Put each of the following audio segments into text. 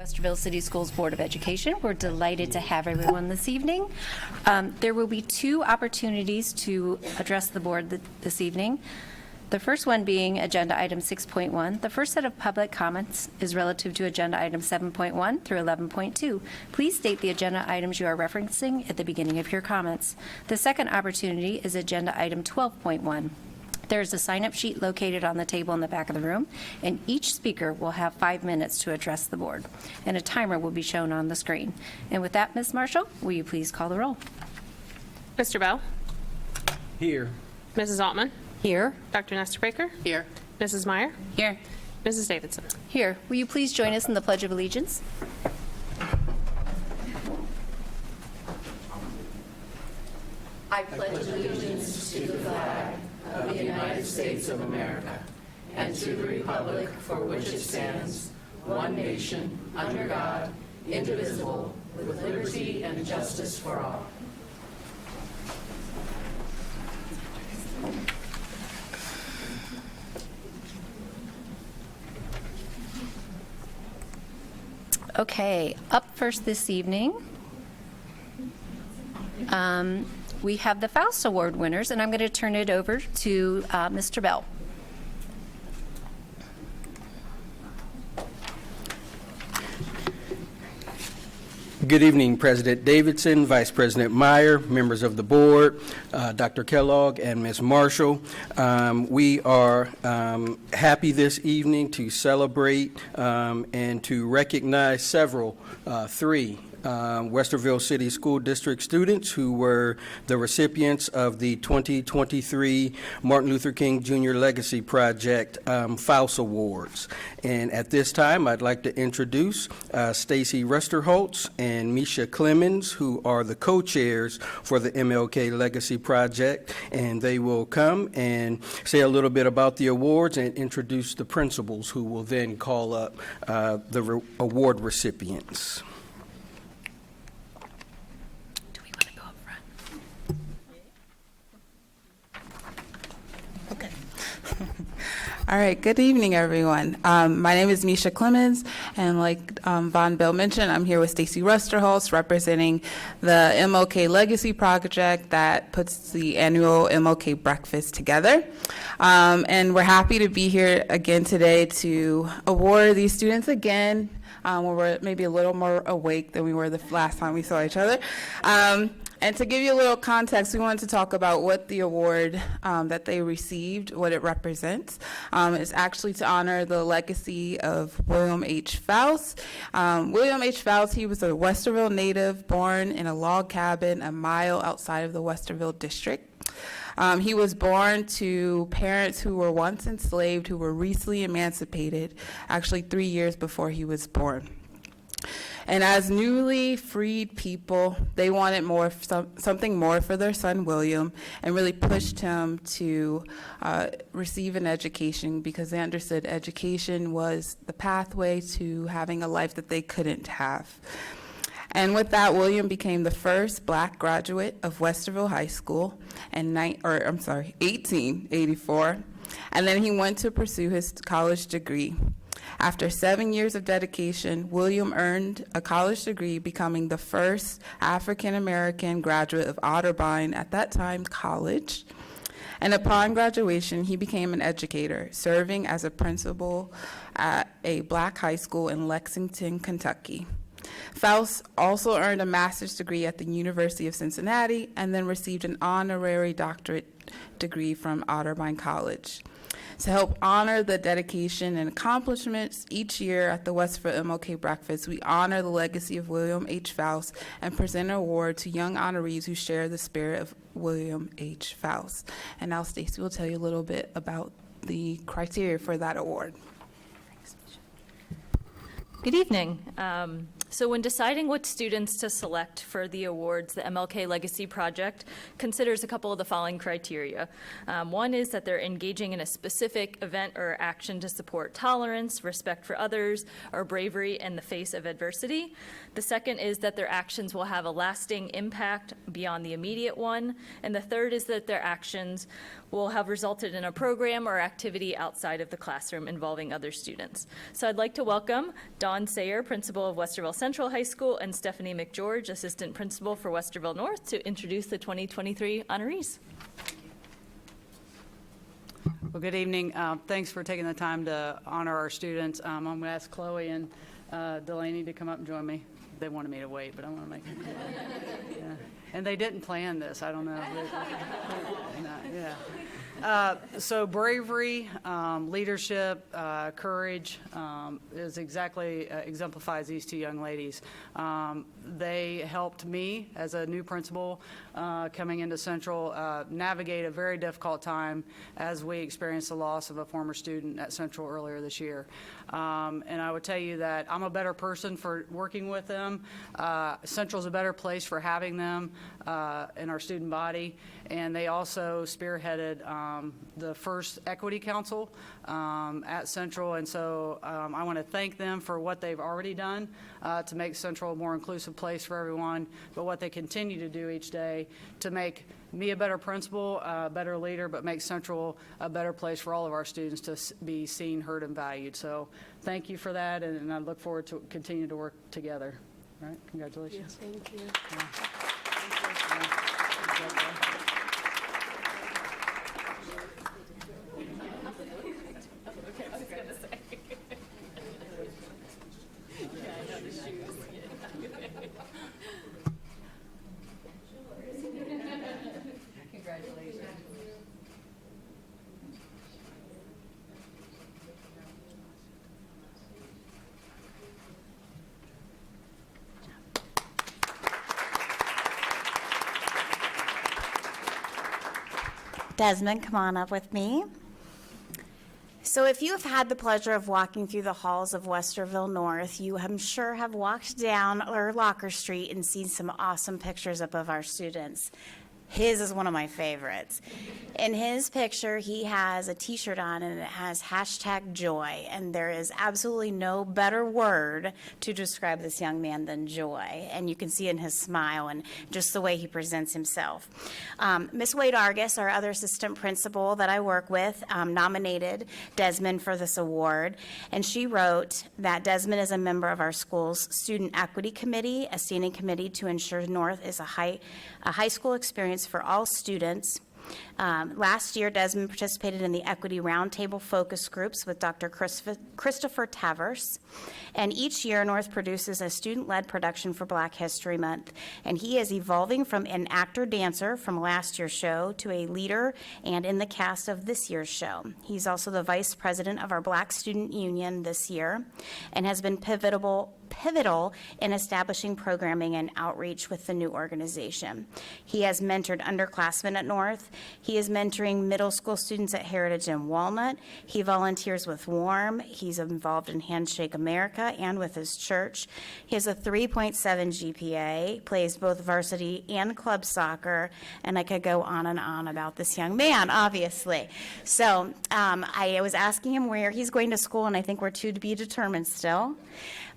Westerville City Schools Board of Education. We're delighted to have everyone this evening. There will be two opportunities to address the board this evening. The first one being Agenda Item 6.1. The first set of public comments is relative to Agenda Item 7.1 through 11.2. Please state the agenda items you are referencing at the beginning of your comments. The second opportunity is Agenda Item 12.1. There's a sign-up sheet located on the table in the back of the room, and each speaker will have 5 minutes to address the board, and a timer will be shown on the screen. And with that, Ms. Marshall, will you please call the roll? Mr. Bell? Here. Mrs. Altman? Here. Dr. Nestor Baker? Here. Mrs. Meyer? Here. Mrs. Davidson? Here. Will you please join us in the Pledge of Allegiance? I pledge allegiance to the flag of the United States of America and to the republic for which it stands, one nation, under God, indivisible, with liberty and justice for all. Okay, up first this evening, we have the Faust Award winners, and I'm going to turn it over to Mr. Bell. Good evening, President Davidson, Vice President Meyer, members of the board, Dr. Kellogg, and Ms. Marshall. We are happy this evening to celebrate and to recognize three Westerville City School District students who were the recipients of the 2023 Martin Luther King Jr. Legacy Project Faust Awards. And at this time, I'd like to introduce Stacy Resterholtz and Misha Clemens, who are the co-chairs for the MLK Legacy Project, and they will come and say a little bit about the awards and introduce the principals, who will then call up the award recipients. All right, good evening, everyone. My name is Misha Clemens, and like Von Bell mentioned, I'm here with Stacy Resterholtz, representing the MLK Legacy Project that puts the annual MLK breakfast together. And we're happy to be here again today to award these students again, when we're maybe a little more awake than we were the last time we saw each other. And to give you a little context, we wanted to talk about what the award that they received, what it represents. It's actually to honor the legacy of William H. Faust. William H. Faust, he was a Westerville native born in a log cabin a mile outside of the Westerville district. He was born to parents who were once enslaved, who were recently emancipated, actually 3 years before he was born. And as newly freed people, they wanted something more for their son William, and really pushed him to receive an education, because they understood education was the pathway to having a life that they couldn't have. And with that, William became the first black graduate of Westerville High School in 1884, and then he went to pursue his college degree. After 7 years of dedication, William earned a college degree, becoming the first African-American graduate of Otterbein, at that time, college. And upon graduation, he became an educator, serving as a principal at a black high school in Lexington, Kentucky. Faust also earned a master's degree at the University of Cincinnati, and then received an honorary doctorate degree from Otterbein College. To help honor the dedication and accomplishments, each year at the Westerville MLK Breakfast, we honor the legacy of William H. Faust and present an award to young honorees who share the spirit of William H. Faust. And now Stacy will tell you a little bit about the criteria for that award. Good evening. So when deciding what students to select for the awards, the MLK Legacy Project considers a couple of the following criteria. One is that they're engaging in a specific event or action to support tolerance, respect for others, or bravery in the face of adversity. The second is that their actions will have a lasting impact beyond the immediate one. And the third is that their actions will have resulted in a program or activity outside of the classroom involving other students. So I'd like to welcome Dawn Sayer, principal of Westerville Central High School, and Stephanie McGeorge, assistant principal for Westerville North, to introduce the 2023 honorees. Well, good evening. Thanks for taking the time to honor our students. I'm going to ask Chloe and Delaney to come up and join me. They wanted me to wait, but I want to make it. Yeah. And they didn't plan this. I don't know. Yeah. So bravery, leadership, courage is exactly exemplifies these two young ladies. They helped me as a new principal coming into Central navigate a very difficult time as we experienced the loss of a former student at Central earlier this year. And I would tell you that I'm a better person for working with them. Central's a better place for having them in our student body. And they also spearheaded the first Equity Council at Central. And so I want to thank them for what they've already done to make Central a more inclusive place for everyone, but what they continue to do each day to make me a better principal, a better leader, but make Central a better place for all of our students to be seen, heard, and valued. So thank you for that, and I look forward to continuing to work together. All right, congratulations. Thank you. Desmond, come on up with me. So if you have had the pleasure of walking through the halls of Westerville North, you I'm sure have walked down Locker Street and seen some awesome pictures up of our students. His is one of my favorites. In his picture, he has a t-shirt on and it has #joy, and there is absolutely no better word to describe this young man than joy. And you can see in his smile and just the way he presents himself. Miss Wade Argus, our other assistant principal that I work with, nominated Desmond for this award, and she wrote that Desmond is a member of our school's Student Equity Committee, a standing committee to ensure North is a high school experience for all students. Last year, Desmond participated in the Equity Roundtable focus groups with Dr. Christopher Tavers. And each year, North produces a student-led production for Black History Month. And he is evolving from an actor-dancer from last year's show to a leader and in the cast of this year's show. He's also the vice president of our Black Student Union this year and has been pivotal in establishing programming and outreach with the new organization. He has mentored underclassmen at North. He is mentoring middle school students at Heritage and Walnut. He volunteers with WARM. He's involved in Handshake America and with his church. He has a 3.7 GPA, plays both varsity and club soccer, and I could go on and on about this young man, obviously. So I was asking him where he's going to school, and I think we're to be determined still.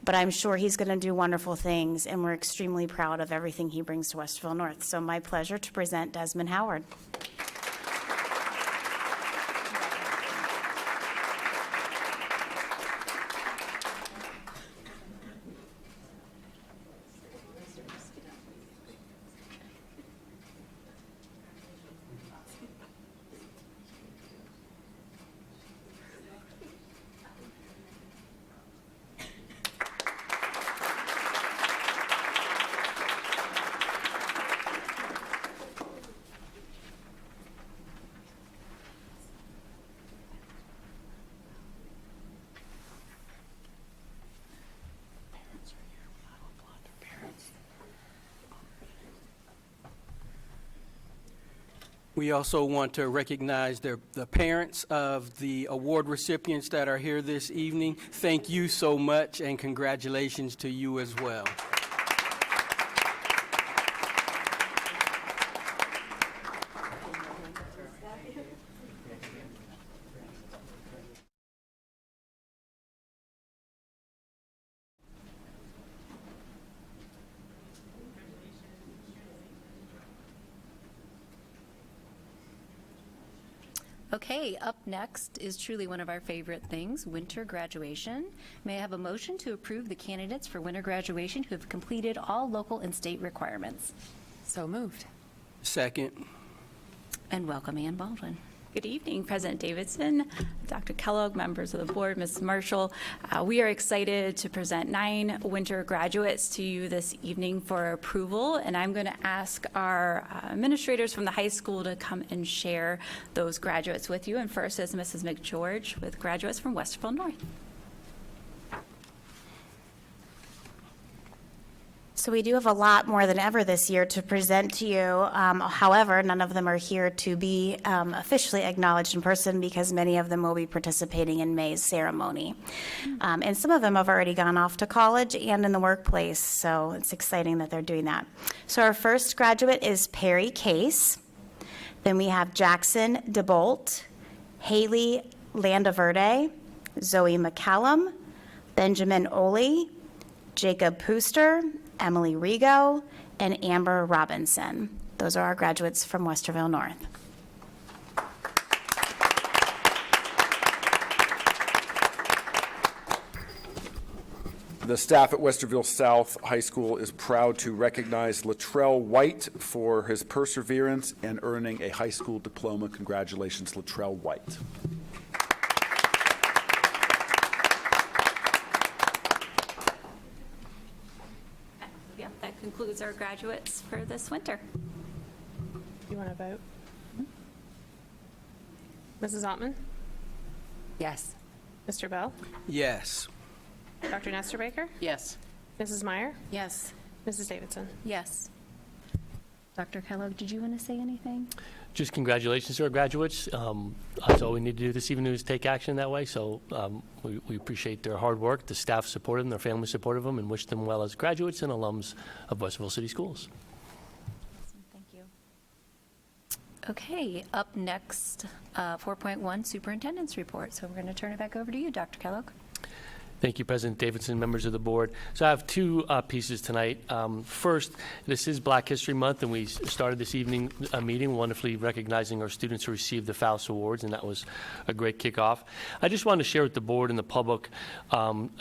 But I'm sure he's going to do wonderful things, and we're extremely proud of everything he brings to Westerville North. So my pleasure to present Desmond Howard. We also want to recognize the parents of the award recipients that are here this evening. Thank you so much, and congratulations to you as well. Okay, up next is truly one of our favorite things, winter graduation. May I have a motion to approve the candidates for winter graduation who have completed all local and state requirements? So moved. Second. And welcome Ann Baldwin. Good evening, President Davidson, Dr. Kellogg, members of the board, Ms. Marshall. We are excited to present 9 winter graduates to you this evening for approval, and I'm going to ask our administrators from the high school to come and share those graduates with you. And first is Mrs. McGeorge with graduates from Westerville North. So we do have a lot more than ever this year to present to you. However, none of them are here to be officially acknowledged in person because many of them will be participating in May's ceremony. And some of them have already gone off to college and in the workplace, so it's exciting that they're doing that. So our first graduate is Perry Case. Then we have Jackson DeBolt, Haley Landaverde, Zoe McCallum, Benjamin Oley, Jacob Pooster, Emily Rigo, and Amber Robinson. Those are our graduates from Westerville North. The staff at Westerville South High School is proud to recognize Latrell White for his perseverance and earning a high school diploma. Congratulations, Latrell White. Yep, that concludes our graduates for this winter. You want to vote? Mrs. Altman? Yes. Mr. Bell? Yes. Dr. Nestor Baker? Yes. Mrs. Meyer? Yes. Mrs. Davidson? Yes. Dr. Kellogg, did you want to say anything? Just congratulations to our graduates. That's all we need to do this evening is take action that way. So we appreciate their hard work. The staff supported them, their family supported them, and wish them well as graduates and alums of Westerville City Schools. Thank you. Okay, up next, 4.1 Superintendent's Report. So we're going to turn it back over to you, Dr. Kellogg. Thank you, President Davidson, members of the board. So I have 2 pieces tonight. First, this is Black History Month, and we started this evening a meeting wonderfully recognizing our students who received the FAUST Awards, and that was a great kickoff. I just wanted to share with the board and the public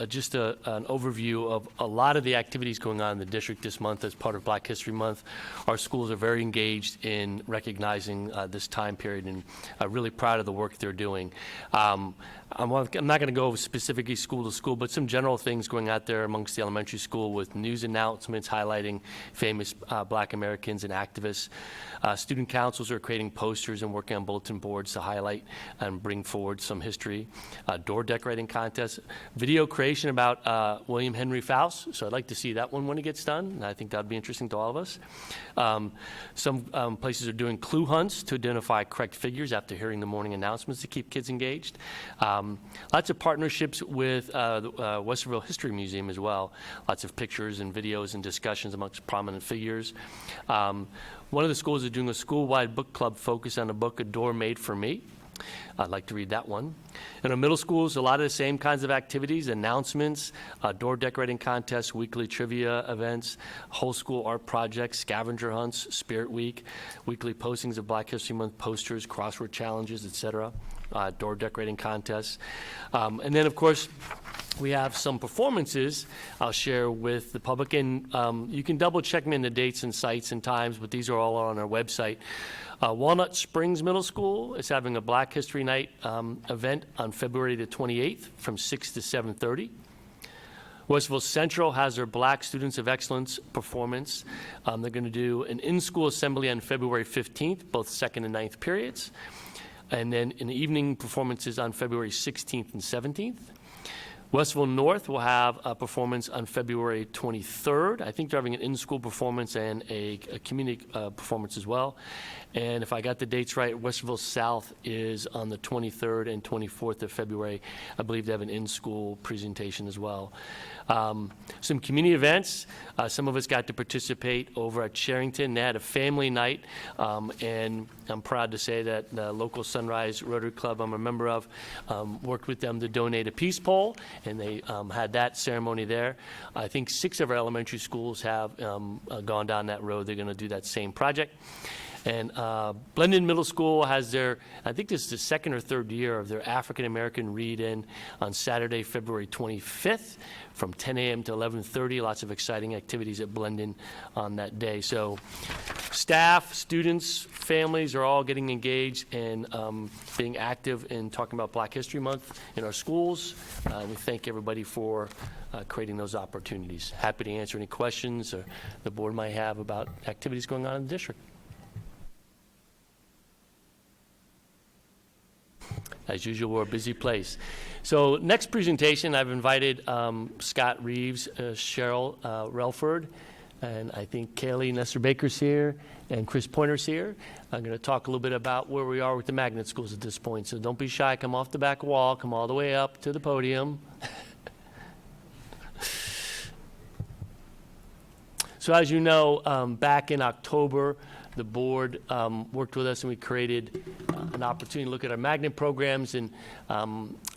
just an overview of a lot of the activities going on in the district this month as part of Black History Month. Our schools are very engaged in recognizing this time period, and really proud of the work they're doing. I'm not going to go specifically school to school, but some general things going out there amongst the elementary school with news announcements highlighting famous Black Americans and activists. Student councils are creating posters and working on bulletin boards to highlight and bring forward some history. Door decorating contests, video creation about William Henry Faust. So I'd like to see that one when it gets done, and I think that'd be interesting to all of us. Some places are doing clue hunts to identify correct figures after hearing the morning announcements to keep kids engaged. Lots of partnerships with the Westerville History Museum as well. Lots of pictures and videos and discussions amongst prominent figures. One of the schools is doing a school-wide book club focused on the book A Door Made for Me. I'd like to read that one. In our middle schools, a lot of the same kinds of activities, announcements, door decorating contests, weekly trivia events, whole school art projects, scavenger hunts, Spirit Week, weekly postings of Black History Month posters, crossword challenges, etc., door decorating contests. And then, of course, we have some performances I'll share with the public, and you can double check me in the dates and sites and times, but these are all on our website. Walnut Springs Middle School is having a Black History Night event on February the 28th from 6 to 7:30. Westerville Central has their Black Students of Excellence performance. They're going to do an in-school assembly on February 15th, both second and ninth periods. And then in the evening performances on February 16th and 17th. Westerville North will have a performance on February 23rd. I think they're having an in-school performance and a community performance as well. And if I got the dates right, Westerville South is on the 23rd and 24th of February. I believe they have an in-school presentation as well. Some community events. Some of us got to participate over at Sherrington. They had a family night, and I'm proud to say that the local Sunrise Rotary Club I'm a member of worked with them to donate a peace pole, and they had that ceremony there. I think 6 of our elementary schools have gone down that road. They're going to do that same project. And Blendon Middle School has their, I think this is the 2nd or 3rd year of their African American read-in on Saturday, February 25th from 10 a.m. to 11:30. Lots of exciting activities at Blendon on that day. So staff, students, families are all getting engaged and being active in talking about Black History Month in our schools. We thank everybody for creating those opportunities. Happy to answer any questions or the board might have about activities going on in the district. As usual, we're a busy place. So next presentation, I've invited Scott Reeves, Cheryl Relford, and I think Kaylee Nestor-Baker's here, and Chris Pointer's here. I'm going to talk a little bit about where we are with the magnet schools at this point. So don't be shy. Come off the back wall. Come all the way up to the podium. So as you know, back in October, the board worked with us and we created an opportunity to look at our magnet programs and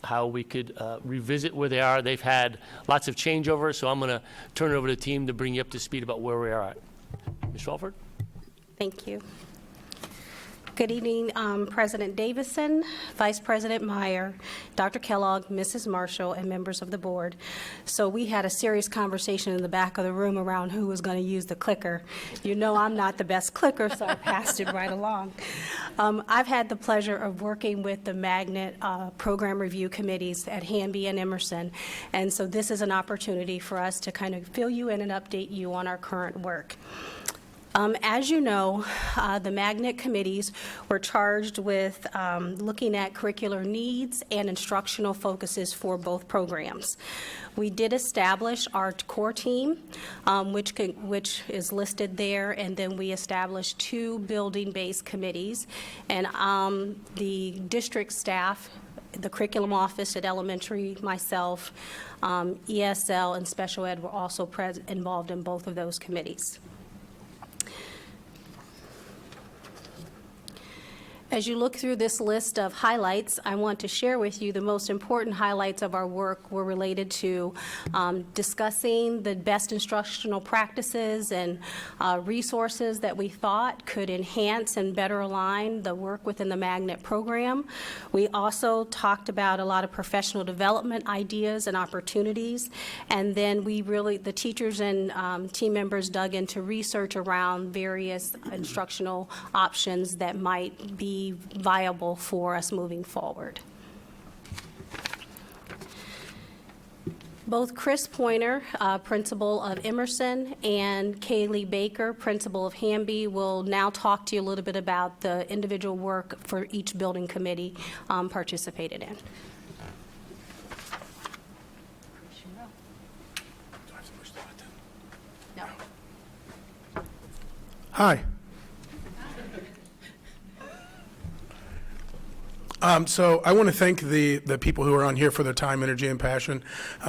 how we could revisit where they are. They've had lots of changeover, so I'm going to turn it over to the team to bring you up to speed about where we are at. Ms. Relford? Thank you. Good evening, President Davison, Vice President Meyer, Dr. Kellogg, Mrs. Marshall, and members of the board. So we had a serious conversation in the back of the room around who was going to use the clicker. You know I'm not the best clicker, so I passed it right along. I've had the pleasure of working with the magnet program review committees at Hanby and Emerson, and so this is an opportunity for us to kind of fill you in and update you on our current work. As you know, the magnet committees were charged with looking at curricular needs and instructional focuses for both programs. We did establish our core team, which is listed there, and then we established 2 building-based committees. And the district staff, the curriculum office at elementary, myself, ESL, and special ed were also involved in both of those committees. As you look through this list of highlights, I want to share with you the most important highlights of our work were related to discussing the best instructional practices and resources that we thought could enhance and better align the work within the magnet program. We also talked about a lot of professional development ideas and opportunities, and then the teachers and team members dug into research around various instructional options that might be viable for us moving forward. Both Chris Pointer, principal of Emerson, and Kaylee Baker, principal of Hanby, will now talk to you a little bit about the individual work for each building committee participated in. No. Hi. So I want to thank the people who are on here for their time, energy, and passion.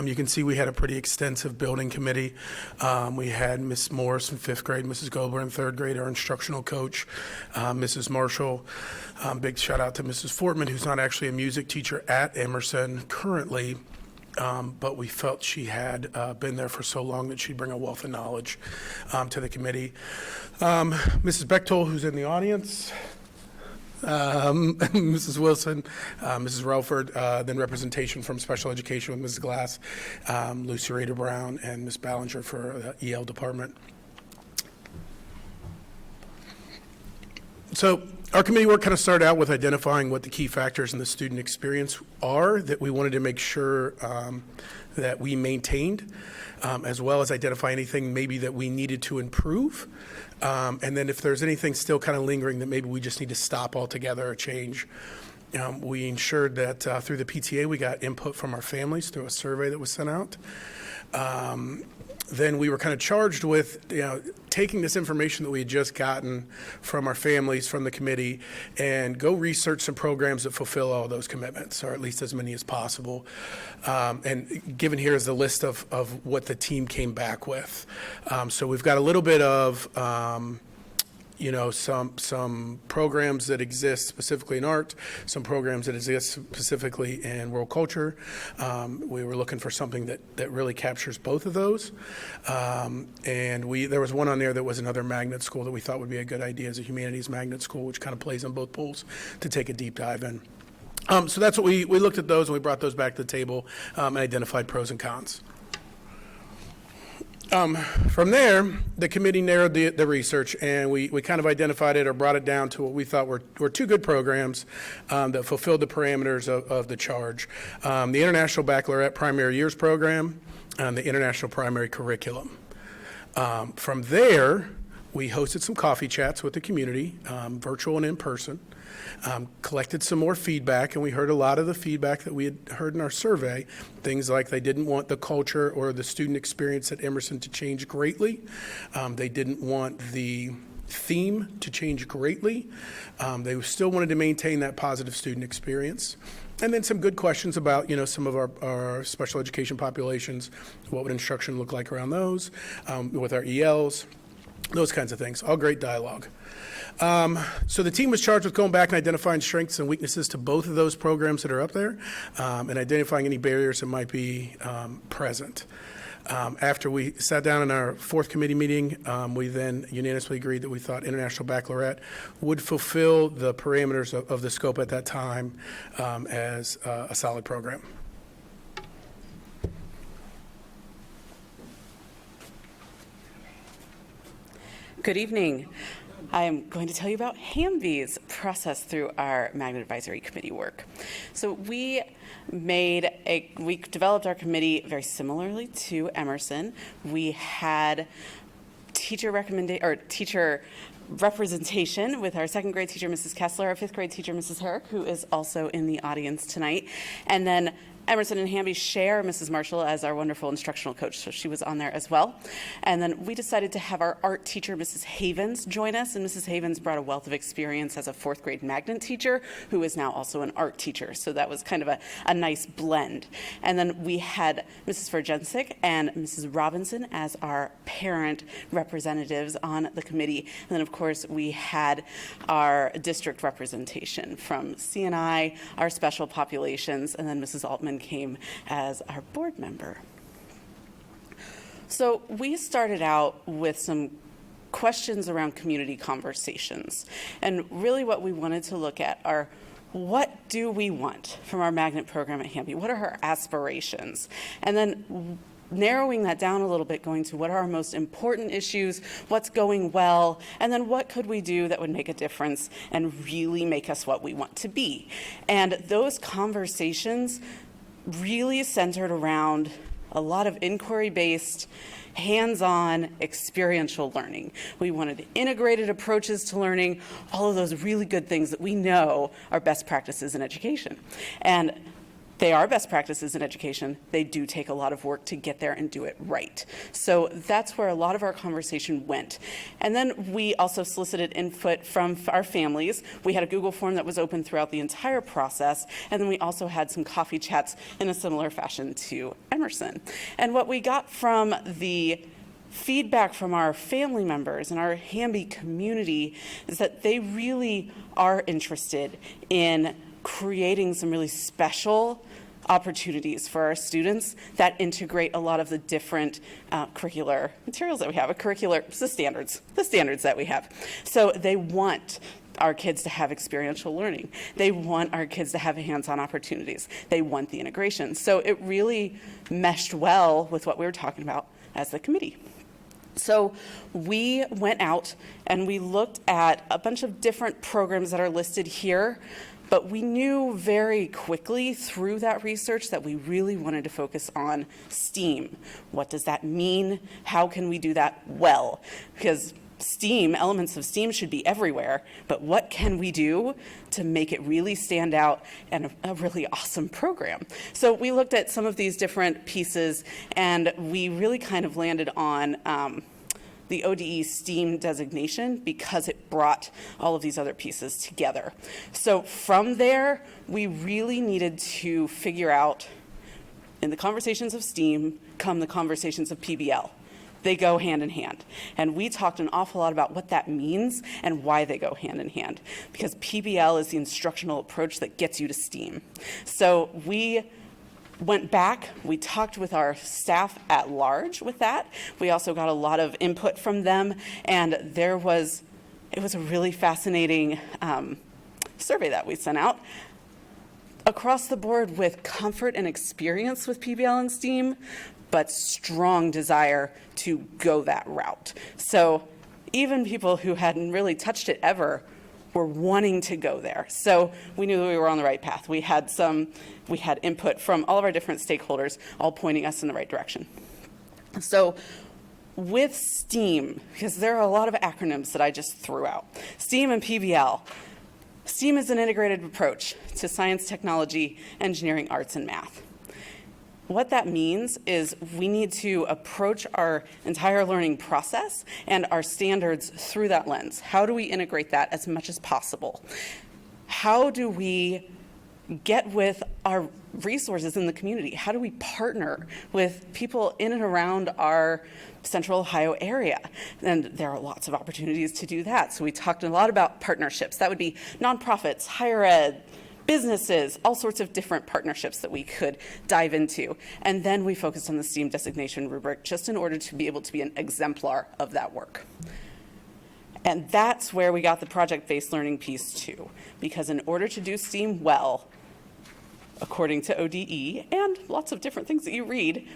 You can see we had a pretty extensive building committee. We had Ms. Morris in 5th grade, Mrs. Gobler in 3rd grade, our instructional coach, Mrs. Marshall. Big shout out to Mrs. Fortman, who's not actually a music teacher at Emerson currently, but we felt she had been there for so long that she'd bring a wealth of knowledge to the committee. Mrs. Bechtold, who's in the audience. Mrs. Wilson, Mrs. Relford, then representation from special education with Mrs. Glass, Lucy Rader Brown, and Ms. Ballinger for the EL department. So our committee work kind of started out with identifying what the key factors in the student experience are that we wanted to make sure that we maintained, as well as identify anything maybe that we needed to improve. And then if there's anything still kind of lingering that maybe we just need to stop altogether or change. We ensured that through the PTA, we got input from our families through a survey that was sent out. Then we were kind of charged with, taking this information that we had just gotten from our families, from the committee, and go research some programs that fulfill all those commitments, or at least as many as possible. And given here is the list of what the team came back with. So we've got a little bit of some programs that exist specifically in art, some programs that exist specifically in world culture. We were looking for something that really captures both of those. And there was one on there that was another magnet school that we thought would be a good idea as a humanities magnet school, which kind of plays on both pools, to take a deep dive in. So that's what we looked at those, and we brought those back to the table and identified pros and cons. From there, the committee narrowed the research, and we kind of identified it or brought it down to what we thought were two good programs that fulfilled the parameters of the charge. The International Baccalaureate Primary Years Program and the International Primary Curriculum. From there, we hosted some coffee chats with the community, virtual and in person. Collected some more feedback, and we heard a lot of the feedback that we had heard in our survey. Things like they didn't want the culture or the student experience at Emerson to change greatly. They didn't want the theme to change greatly. They still wanted to maintain that positive student experience. And then some good questions about, some of our special education populations. What would instruction look like around those, with our ELs, those kinds of things. All great dialogue. So the team was charged with going back and identifying strengths and weaknesses to both of those programs that are up there, and identifying any barriers that might be present. After we sat down in our fourth committee meeting, we then unanimously agreed that we thought International Baccalaureate would fulfill the parameters of the scope at that time as a solid program. Good evening. I am going to tell you about HAMBY's process through our Magnet Advisory Committee work. So we developed our committee very similarly to Emerson. We had teacher representation with our second grade teacher, Mrs. Kessler, our fifth grade teacher, Mrs. Herrick, who is also in the audience tonight, and then Emerson and Hamby share Mrs. Marshall as our wonderful instructional coach, so she was on there as well. And then we decided to have our art teacher, Mrs. Havens, join us, and Mrs. Havens brought a wealth of experience as a fourth grade magnet teacher, who is now also an art teacher, so that was kind of a nice blend. And then we had Mrs. Verjensik and Mrs. Robinson as our parent representatives on the committee. And then, of course, we had our district representation from CNI, our special populations, and then Mrs. Altman came as our board member. So we started out with some questions around community conversations. And really what we wanted to look at are, what do we want from our magnet program at Hamby? What are our aspirations? And then narrowing that down a little bit, going to what are our most important issues, what's going well, and then what could we do that would make a difference and really make us what we want to be. And those conversations really centered around a lot of inquiry-based, hands-on, experiential learning. We wanted integrated approaches to learning, all of those really good things that we know are best practices in education. And they are best practices in education. They do take a lot of work to get there and do it right. So that's where a lot of our conversation went. And then we also solicited input from our families. We had a Google form that was open throughout the entire process. And then we also had some coffee chats in a similar fashion to Emerson. And what we got from the feedback from our family members and our Hamby community is that they really are interested in creating some really special opportunities for our students that integrate a lot of the different curricular materials that we have, the standards that we have. So they want our kids to have experiential learning. They want our kids to have hands-on opportunities. They want the integration. So it really meshed well with what we were talking about as the committee. So we went out and we looked at a bunch of different programs that are listed here. But we knew very quickly through that research that we really wanted to focus on STEAM. What does that mean? How can we do that well? Because STEAM, elements of STEAM should be everywhere, but what can we do to make it really stand out and a really awesome program? So we looked at some of these different pieces, and we really kind of landed on the ODE STEAM designation because it brought all of these other pieces together. So from there, we really needed to figure out, in the conversations of STEAM come the conversations of PBL. They go hand in hand. And we talked an awful lot about what that means and why they go hand in hand, because PBL is the instructional approach that gets you to STEAM. So we went back, we talked with our staff at large with that. We also got a lot of input from them, and it was a really fascinating survey that we sent out. Across the board with comfort and experience with PBL and STEAM, but strong desire to go that route. So even people who hadn't really touched it ever were wanting to go there. So we knew that we were on the right path. We had input from all of our different stakeholders, all pointing us in the right direction. So with STEAM, because there are a lot of acronyms that I just threw out, STEAM and PBL. STEAM is an integrated approach to science, technology, engineering, arts, and math. What that means is we need to approach our entire learning process and our standards through that lens. How do we integrate that as much as possible? How do we get with our resources in the community? How do we partner with people in and around our Central Ohio area? And there are lots of opportunities to do that. So we talked a lot about partnerships. That would be nonprofits, higher ed, businesses, all sorts of different partnerships that we could dive into. And then we focused on the STEAM designation rubric just in order to be able to be an exemplar of that work. And that's where we got the project-based learning piece too, because in order to do STEAM well, according to ODE and lots of different things that you read,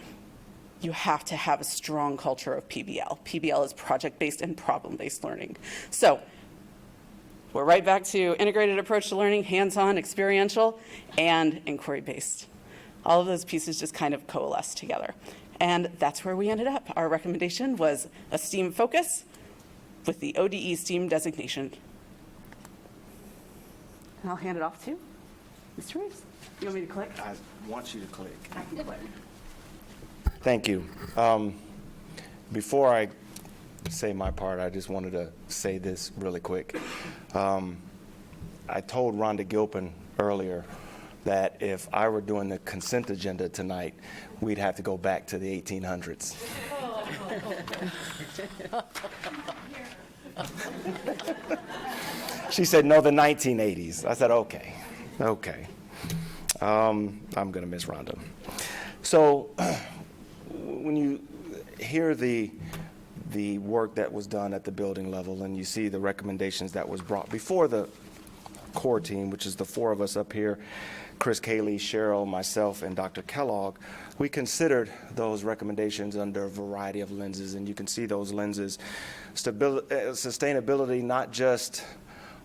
you have to have a strong culture of PBL. PBL is project-based and problem-based learning. So we're right back to integrated approach to learning, hands-on, experiential, and inquiry-based. All of those pieces just kind of coalesce together. And that's where we ended up. Our recommendation was a STEAM focus with the ODE STEAM designation. And I'll hand it off to Mr. Reeves. You want me to click? I want you to click. I can click. Thank you. Before I say my part, I just wanted to say this really quick. I told Rhonda Gilpin earlier that if I were doing the consent agenda tonight, we'd have to go back to the 1800s. She said, no, the 1980s. I said, okay. I'm going to miss Rhonda. So when you hear the work that was done at the building level, and you see the recommendations that was brought before the core team, which is the four of us up here, Chris Cayley, Cheryl, myself, and Dr. Kellogg, we considered those recommendations under a variety of lenses, and you can see those lenses, sustainability, not just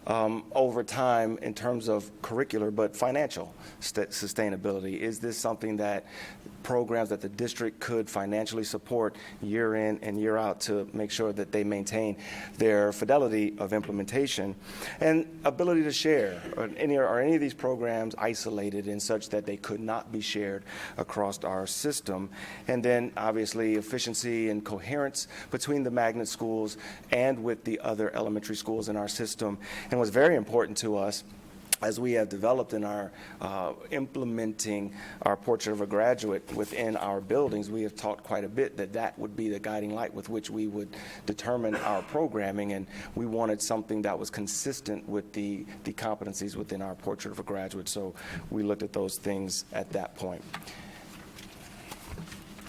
over time in terms of curricular, but financial sustainability. Is this something that programs that the district could financially support year in and year out to make sure that they maintain their fidelity of implementation and ability to share? Are any of these programs isolated in such that they could not be shared across our system? And then obviously efficiency and coherence between the magnet schools and with the other elementary schools in our system. And what's very important to us as we have developed in our implementing our portrait of a graduate within our buildings, we have talked quite a bit that would be the guiding light with which we would determine our programming, and we wanted something that was consistent with the competencies within our portrait of a graduate. So we looked at those things at that point.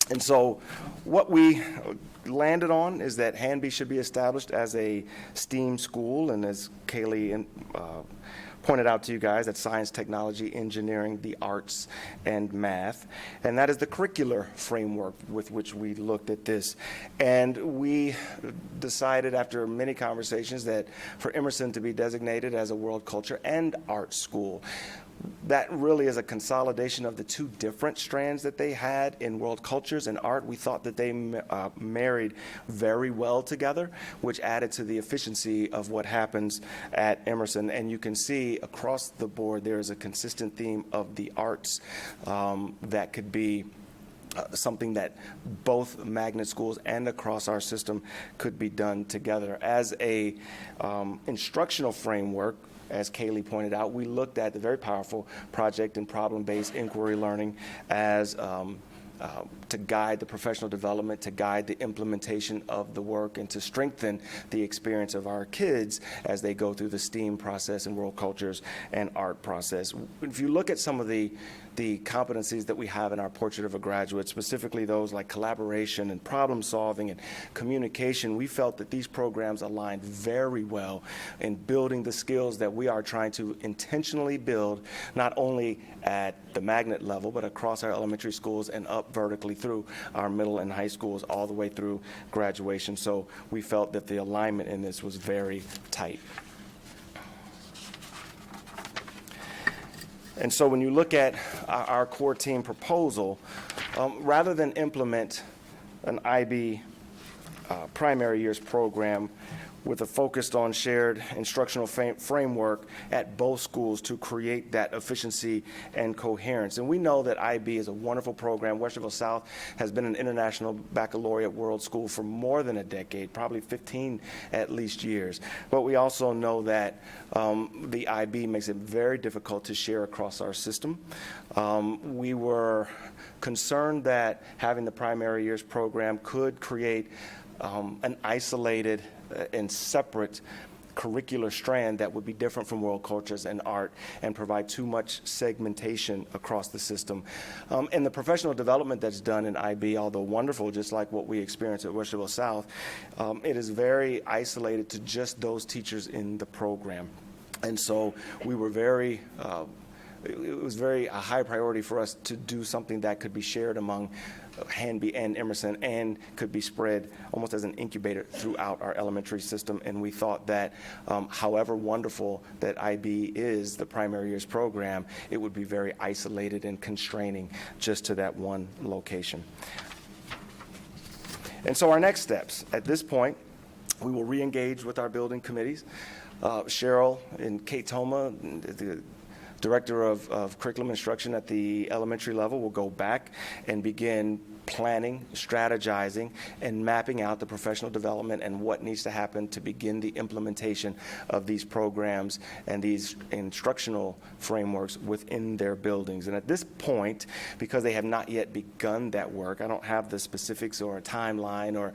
And so what we landed on is that Hanby should be established as a STEAM school, and as Kaylee pointed out to you guys, that science, technology, engineering, the arts, and math. And that is the curricular framework with which we looked at this. And we decided after many conversations that for Emerson to be designated as a world culture and arts school, that really is a consolidation of the two different strands that they had in world cultures and art. We thought that they married very well together, which added to the efficiency of what happens at Emerson. And you can see across the board there is a consistent theme of the arts that could be something that both magnet schools and across our system could be done together. As a instructional framework, as Kaylee pointed out, we looked at the very powerful project and problem-based inquiry learning as to guide the professional development, to guide the implementation of the work, and to strengthen the experience of our kids as they go through the STEAM process and world cultures and art process. If you look at some of the competencies that we have in our Portrait of a Graduate, specifically those like collaboration and problem solving and communication, we felt that these programs aligned very well in building the skills that we are trying to intentionally build, not only at the magnet level, but across our elementary schools and up vertically through our middle and high schools all the way through graduation. So we felt that the alignment in this was very tight. And so when you look at our core team proposal, rather than implement an IB primary years program with a focus on shared instructional framework at both schools to create that efficiency and coherence. And we know that IB is a wonderful program. Westerville South has been an international baccalaureate world school for more than a decade, probably 15 at least years. But we also know that the IB makes it very difficult to share across our system. We were concerned that having the primary years program could create an isolated and separate curricular strand that would be different from world cultures and art and provide too much segmentation across the system. And the professional development that's done in IB, although wonderful, just like what we experience at Westerville South, it is very isolated to just those teachers in the program. And so we were very it was a high priority for us to do something that could be shared among Hanby and Emerson and could be spread almost as an incubator throughout our elementary system. And we thought that however wonderful that IB is, the primary years program, it would be very isolated and constraining just to that one location. And so our next steps, at this point, we will re-engage with our building committees. Cheryl and Kate Toma, the Director of Curriculum Instruction at the elementary level, will go back and begin planning, strategizing, and mapping out the professional development and what needs to happen to begin the implementation of these programs and these instructional frameworks within their buildings. And at this point, because they have not yet begun that work, I don't have the specifics or a timeline or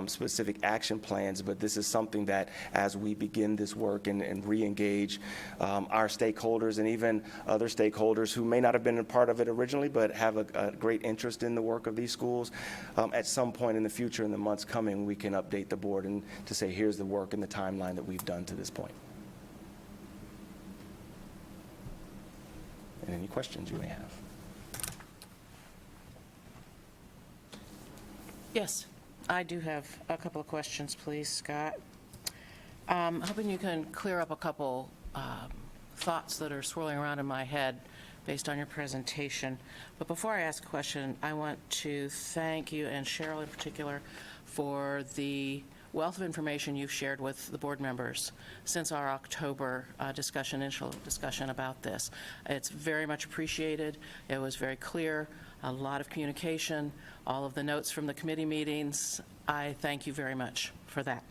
specific action plans, but this is something that as we begin this work and re-engage our stakeholders and even other stakeholders who may not have been a part of it originally but have a great interest in the work of these schools, at some point in the future, in the months coming, we can update the board and to say, here's the work and the timeline that we've done to this point. And any questions you may have? Yes, I do have a couple of questions, please, Scott. Hoping you can clear up a couple thoughts that are swirling around in my head based on your presentation. But before I ask a question, I want to thank you, and Cheryl in particular, for the wealth of information you've shared with the board members since our October initial discussion about this. It's very much appreciated. It was very clear, a lot of communication, all of the notes from the committee meetings. I thank you very much for that.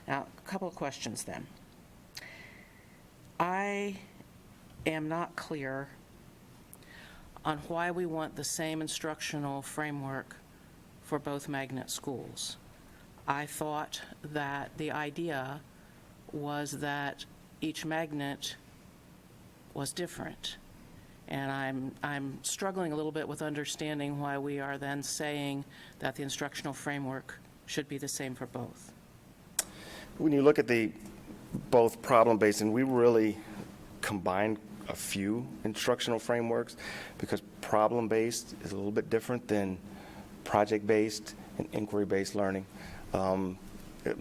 Now, a couple of questions then. I am not clear on why we want the same instructional framework for both magnet schools. I thought that the idea was that each magnet was different. And I'm struggling a little bit with understanding why we are then saying that the instructional framework should be the same for both. When you look at the both problem-based, and we really combined a few instructional frameworks because problem-based is a little bit different than project-based and inquiry-based learning.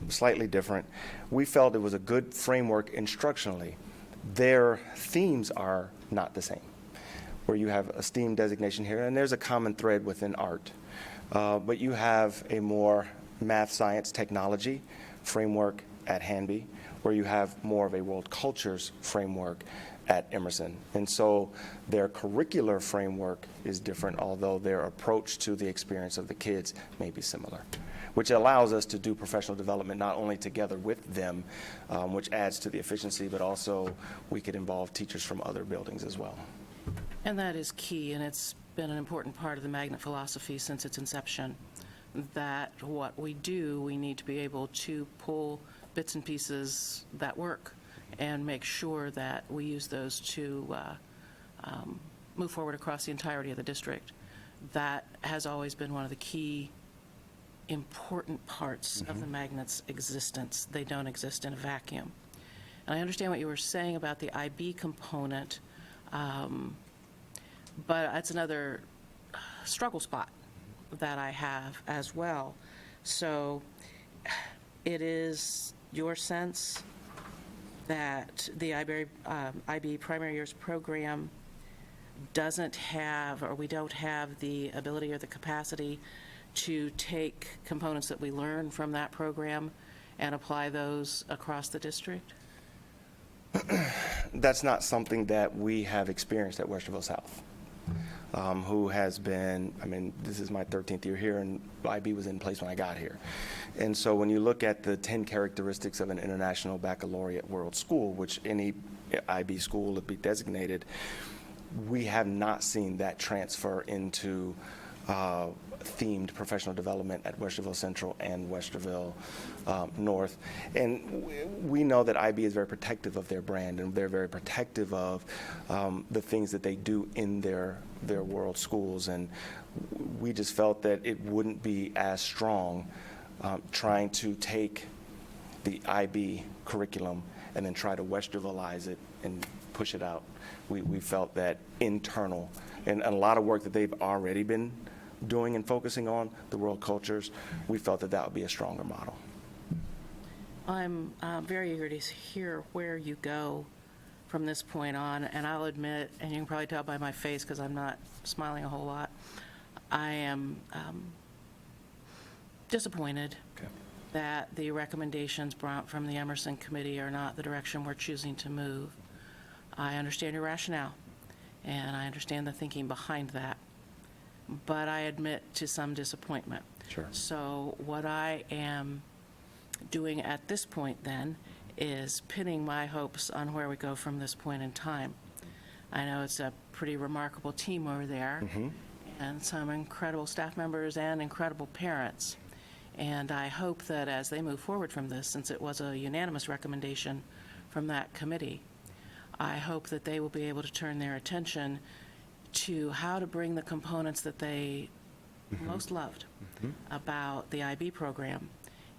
Slightly different. We felt it was a good framework instructionally, their themes are not the same. Where you have a STEAM designation here, and there's a common thread within art. But you have a more math, science, technology framework at Hanby, where you have more of a world cultures framework at Emerson. And so their curricular framework is different, although their approach to the experience of the kids may be similar, which allows us to do professional development not only together with them, which adds to the efficiency, but also we could involve teachers from other buildings as well. And that is key, and it's been an important part of the magnet philosophy since its inception, that what we do, we need to be able to pull bits and pieces that work and make sure that we use those to move forward across the entirety of the district. That has always been one of the key important parts of the magnet's existence. They don't exist in a vacuum. And I understand what you were saying about the IB component, but that's another struggle spot that I have as well. So it is your sense that the IB Primary Years Program doesn't have, or we don't have the ability or the capacity to take components that we learn from that program and apply those across the district? That's not something that we have experienced at Westerville South, who has been, I mean, this is my 13th year here, and IB was in place when I got here. And so when you look at the 10 characteristics of an International Baccalaureate World School, which any IB school would be designated, we have not seen that transfer into themed professional development at Westerville Central and Westerville North. And we know that IB is very protective of their brand, and they're very protective of the things that they do in their world schools. And we just felt that it wouldn't be as strong trying to take the IB curriculum and then try to Westervilleize it and push it out. We felt that internal, and a lot of work that they've already been doing and focusing on, the world cultures, we felt that that would be a stronger model. I'm very eager to hear where you go from this point on, and I'll admit, and you can probably tell by my face because I'm not smiling a whole lot, I am disappointed that the recommendations brought from the Emerson Committee are not the direction we're choosing to move. I understand your rationale, and I understand the thinking behind that, but I admit to some disappointment. Sure. So what I am doing at this point then is pinning my hopes on where we go from this point in time. I know it's a pretty remarkable team over there, and some incredible staff members and incredible parents. And I hope that as they move forward from this, since it was a unanimous recommendation from that committee, I hope that they will be able to turn their attention to how to bring the components that they most loved about the IB program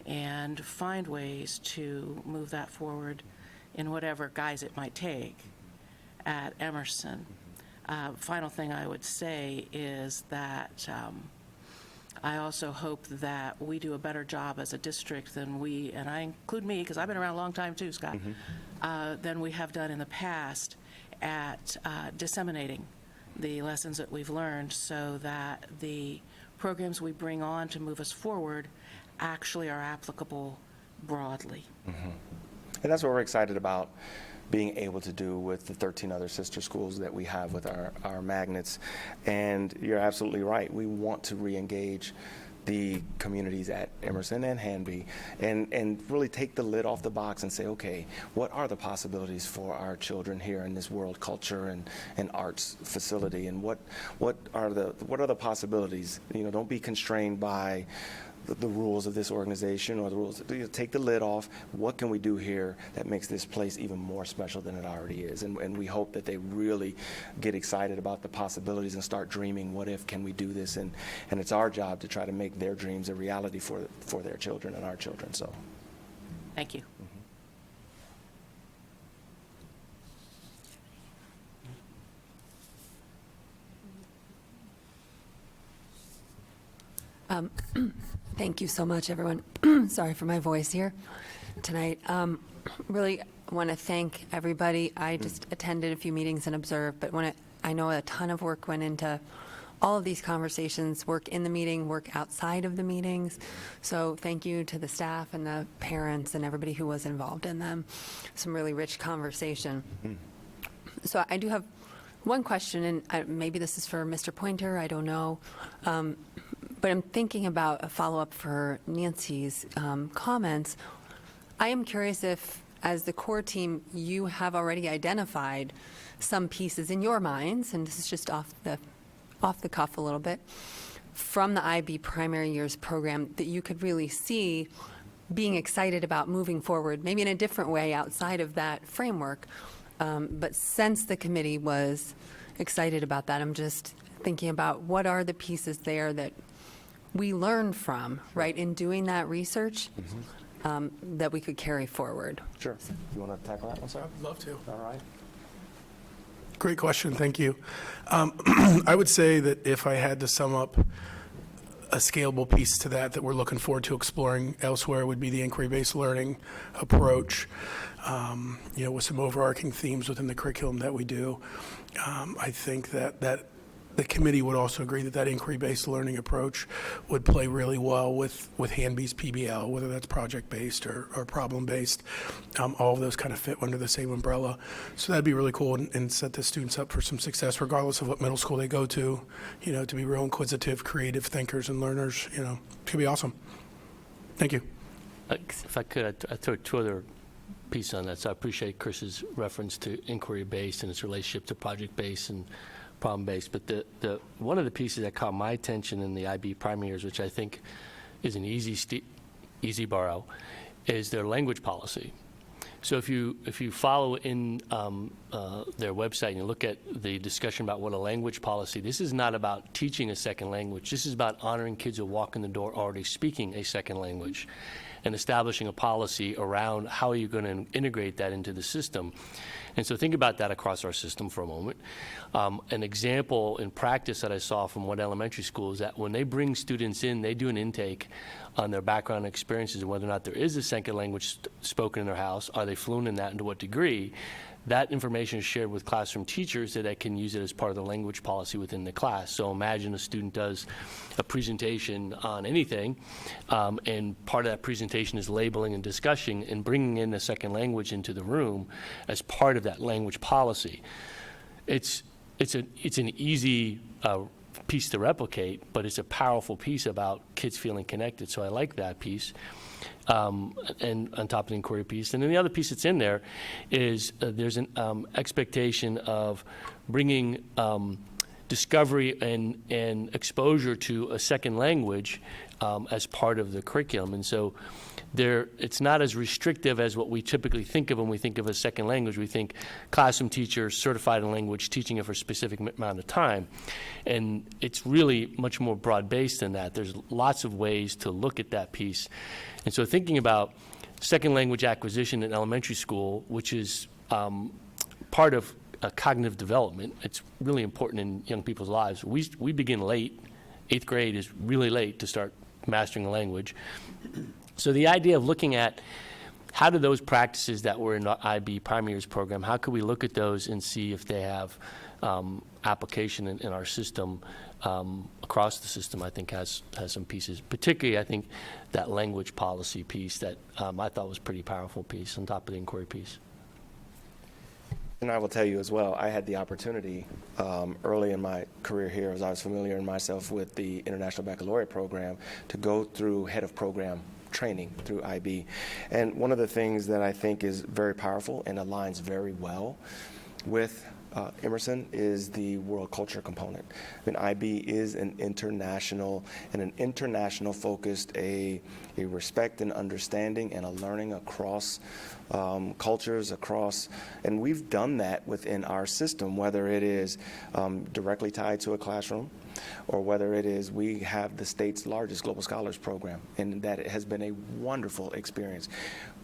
and find ways to move that forward in whatever guise it might take at Emerson. Final thing I would say is that I also hope that we do a better job as a district than we, and I include me because I've been around a long time too, Scott, than we have done in the past at disseminating the lessons that we've learned so that the programs we bring on to move us forward actually are applicable broadly. And that's what we're excited about being able to do with the 13 other sister schools that we have with our magnets. And you're absolutely right. We want to re-engage the communities at Emerson and Hanby and really take the lid off the box and say, okay, what are the possibilities for our children here in this world culture and arts facility, and what are the possibilities? You know, don't be constrained by the rules of this organization or the rules. Take the lid off. What can we do here that makes this place even more special than it already is? And we hope that they really get excited about the possibilities and start dreaming, what if can we do this? And it's our job to try to make their dreams a reality for their children and our children. So, thank you. Thank you so much, everyone. Sorry for my voice here. tonight. Really want to thank everybody. I just attended a few meetings and observed, but I know a ton of work went into all of these conversations, work in the meeting, work outside of the meetings. So thank you to the staff and the parents and everybody who was involved in them. Some really rich conversation. So I do have one question, and maybe this is for Mr. Pointer, I don't know. But I'm thinking about a follow-up for Nancy's comments. I am curious if, as the core team, you have already identified some pieces in your minds, and this is just off the cuff a little bit, from the IB Primary Years program that you could really see being excited about moving forward, maybe in a different way outside of that framework. But since the committee was excited about that, I'm just thinking about what are the pieces there that we learned from, right, in doing that research that we could carry forward. Sure. You want to tackle that one, sir? I'd love to. All right. Great question, thank you. I would say that if I had to sum up a scalable piece to that we're looking forward to exploring elsewhere would be the inquiry-based learning approach, with some overarching themes within the curriculum that we do. I think that the committee would also agree that inquiry-based learning approach would play really well with Hanby's PBL, whether that's project-based or problem-based. All of those kind of fit under the same umbrella. So that'd be really cool and set the students up for some success, regardless of what middle school they go to, to be real inquisitive, creative thinkers and learners. It could be awesome. Thank you. If I could, I throw two other pieces on that. So I appreciate Chris's reference to inquiry-based and its relationship to project-based and problem-based, but the one of the pieces that caught my attention in the IB primary years, which I think is an easy borrow, is their language policy. So if you follow in their website and you look at the discussion about what a language policy, this is not about teaching a second language. This is about honoring kids who walk in the door already speaking a second language and establishing a policy around how you're going to integrate that into the system. And so think about that across our system for a moment. An example in practice that I saw from one elementary school is that when they bring students in, they do an intake on their background experiences and whether or not there is a second language spoken in their house, are they fluent in that and to what degree. That information is shared with classroom teachers so they can use it as part of the language policy within the class. So imagine a student does a presentation on anything, and part of that presentation is labeling and discussing and bringing in a second language into the room as part of that language policy. It's an easy piece to replicate, but it's a powerful piece about kids feeling connected. So I like that piece. And on top of the inquiry piece. And then the other piece that's in there is there's an expectation of bringing discovery and exposure to a second language as part of the curriculum. And so it's not as restrictive as what we typically think of when we think of a second language. We think classroom teacher certified in language, teaching it for a specific amount of time. And it's really much more broad-based than that. There's lots of ways to look at that piece. And so thinking about second language acquisition in elementary school, which is part of cognitive development, it's really important in young people's lives. We begin late. 8th grade is really late to start mastering a language. So the idea of looking at how do those practices that were in the IB Primary Years program, how could we look at those and see if they have application in our system, across the system, I think has some pieces. Particularly, I think that language policy piece that I thought was a pretty powerful piece on top of the inquiry piece. And I will tell you as well, I had the opportunity early in my career here, as I was familiar myself with the International Baccalaureate program, to go through head of program training through IB. And one of the things that I think is very powerful and aligns very well with Emerson is the world culture component. I mean, IB is an international focused, a respect and understanding and a learning across cultures, and we've done that within our system, whether it is directly tied to a classroom or whether it is we have the state's largest Global Scholars program, and that it has been a wonderful experience.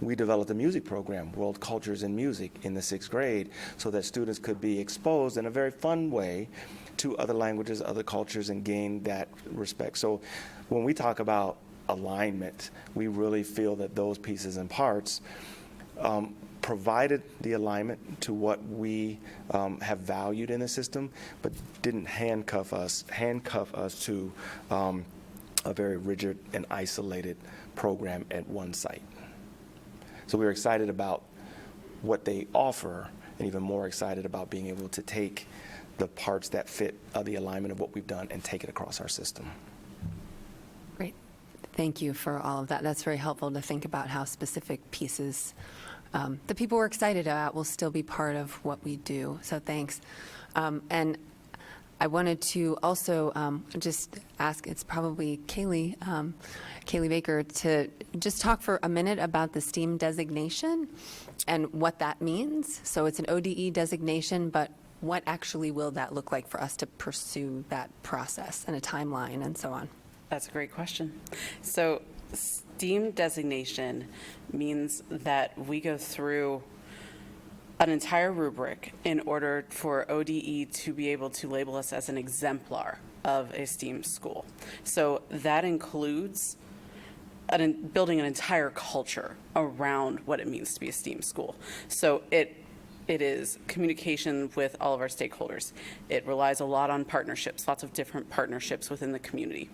We developed a music program, World Cultures in Music, in the 6th grade, so that students could be exposed in a very fun way to other languages, other cultures, and gain that respect. So when we talk about alignment. We really feel that those pieces and parts provided the alignment to what we have valued in the system, but didn't handcuff us to a very rigid and isolated program at one site. So we're excited about what they offer, and even more excited about being able to take the parts that fit the alignment of what we've done and take it across our system. Great. Thank you for all of that. That's very helpful to think about how specific pieces the people we're excited about will still be part of what we do. So thanks. And I wanted to also just ask, it's probably Kaylee Baker, to just talk for a minute about the STEAM designation and what that means. So it's an ODE designation, but what actually will that look like for us to pursue that process and a timeline and so on? That's a great question. So STEAM designation means that we go through an entire rubric in order for ODE to be able to label us as an exemplar of a STEAM school. So that includes building an entire culture around what it means to be a STEAM school. So it is communication with all of our stakeholders. It relies a lot on partnerships, lots of different partnerships within the community.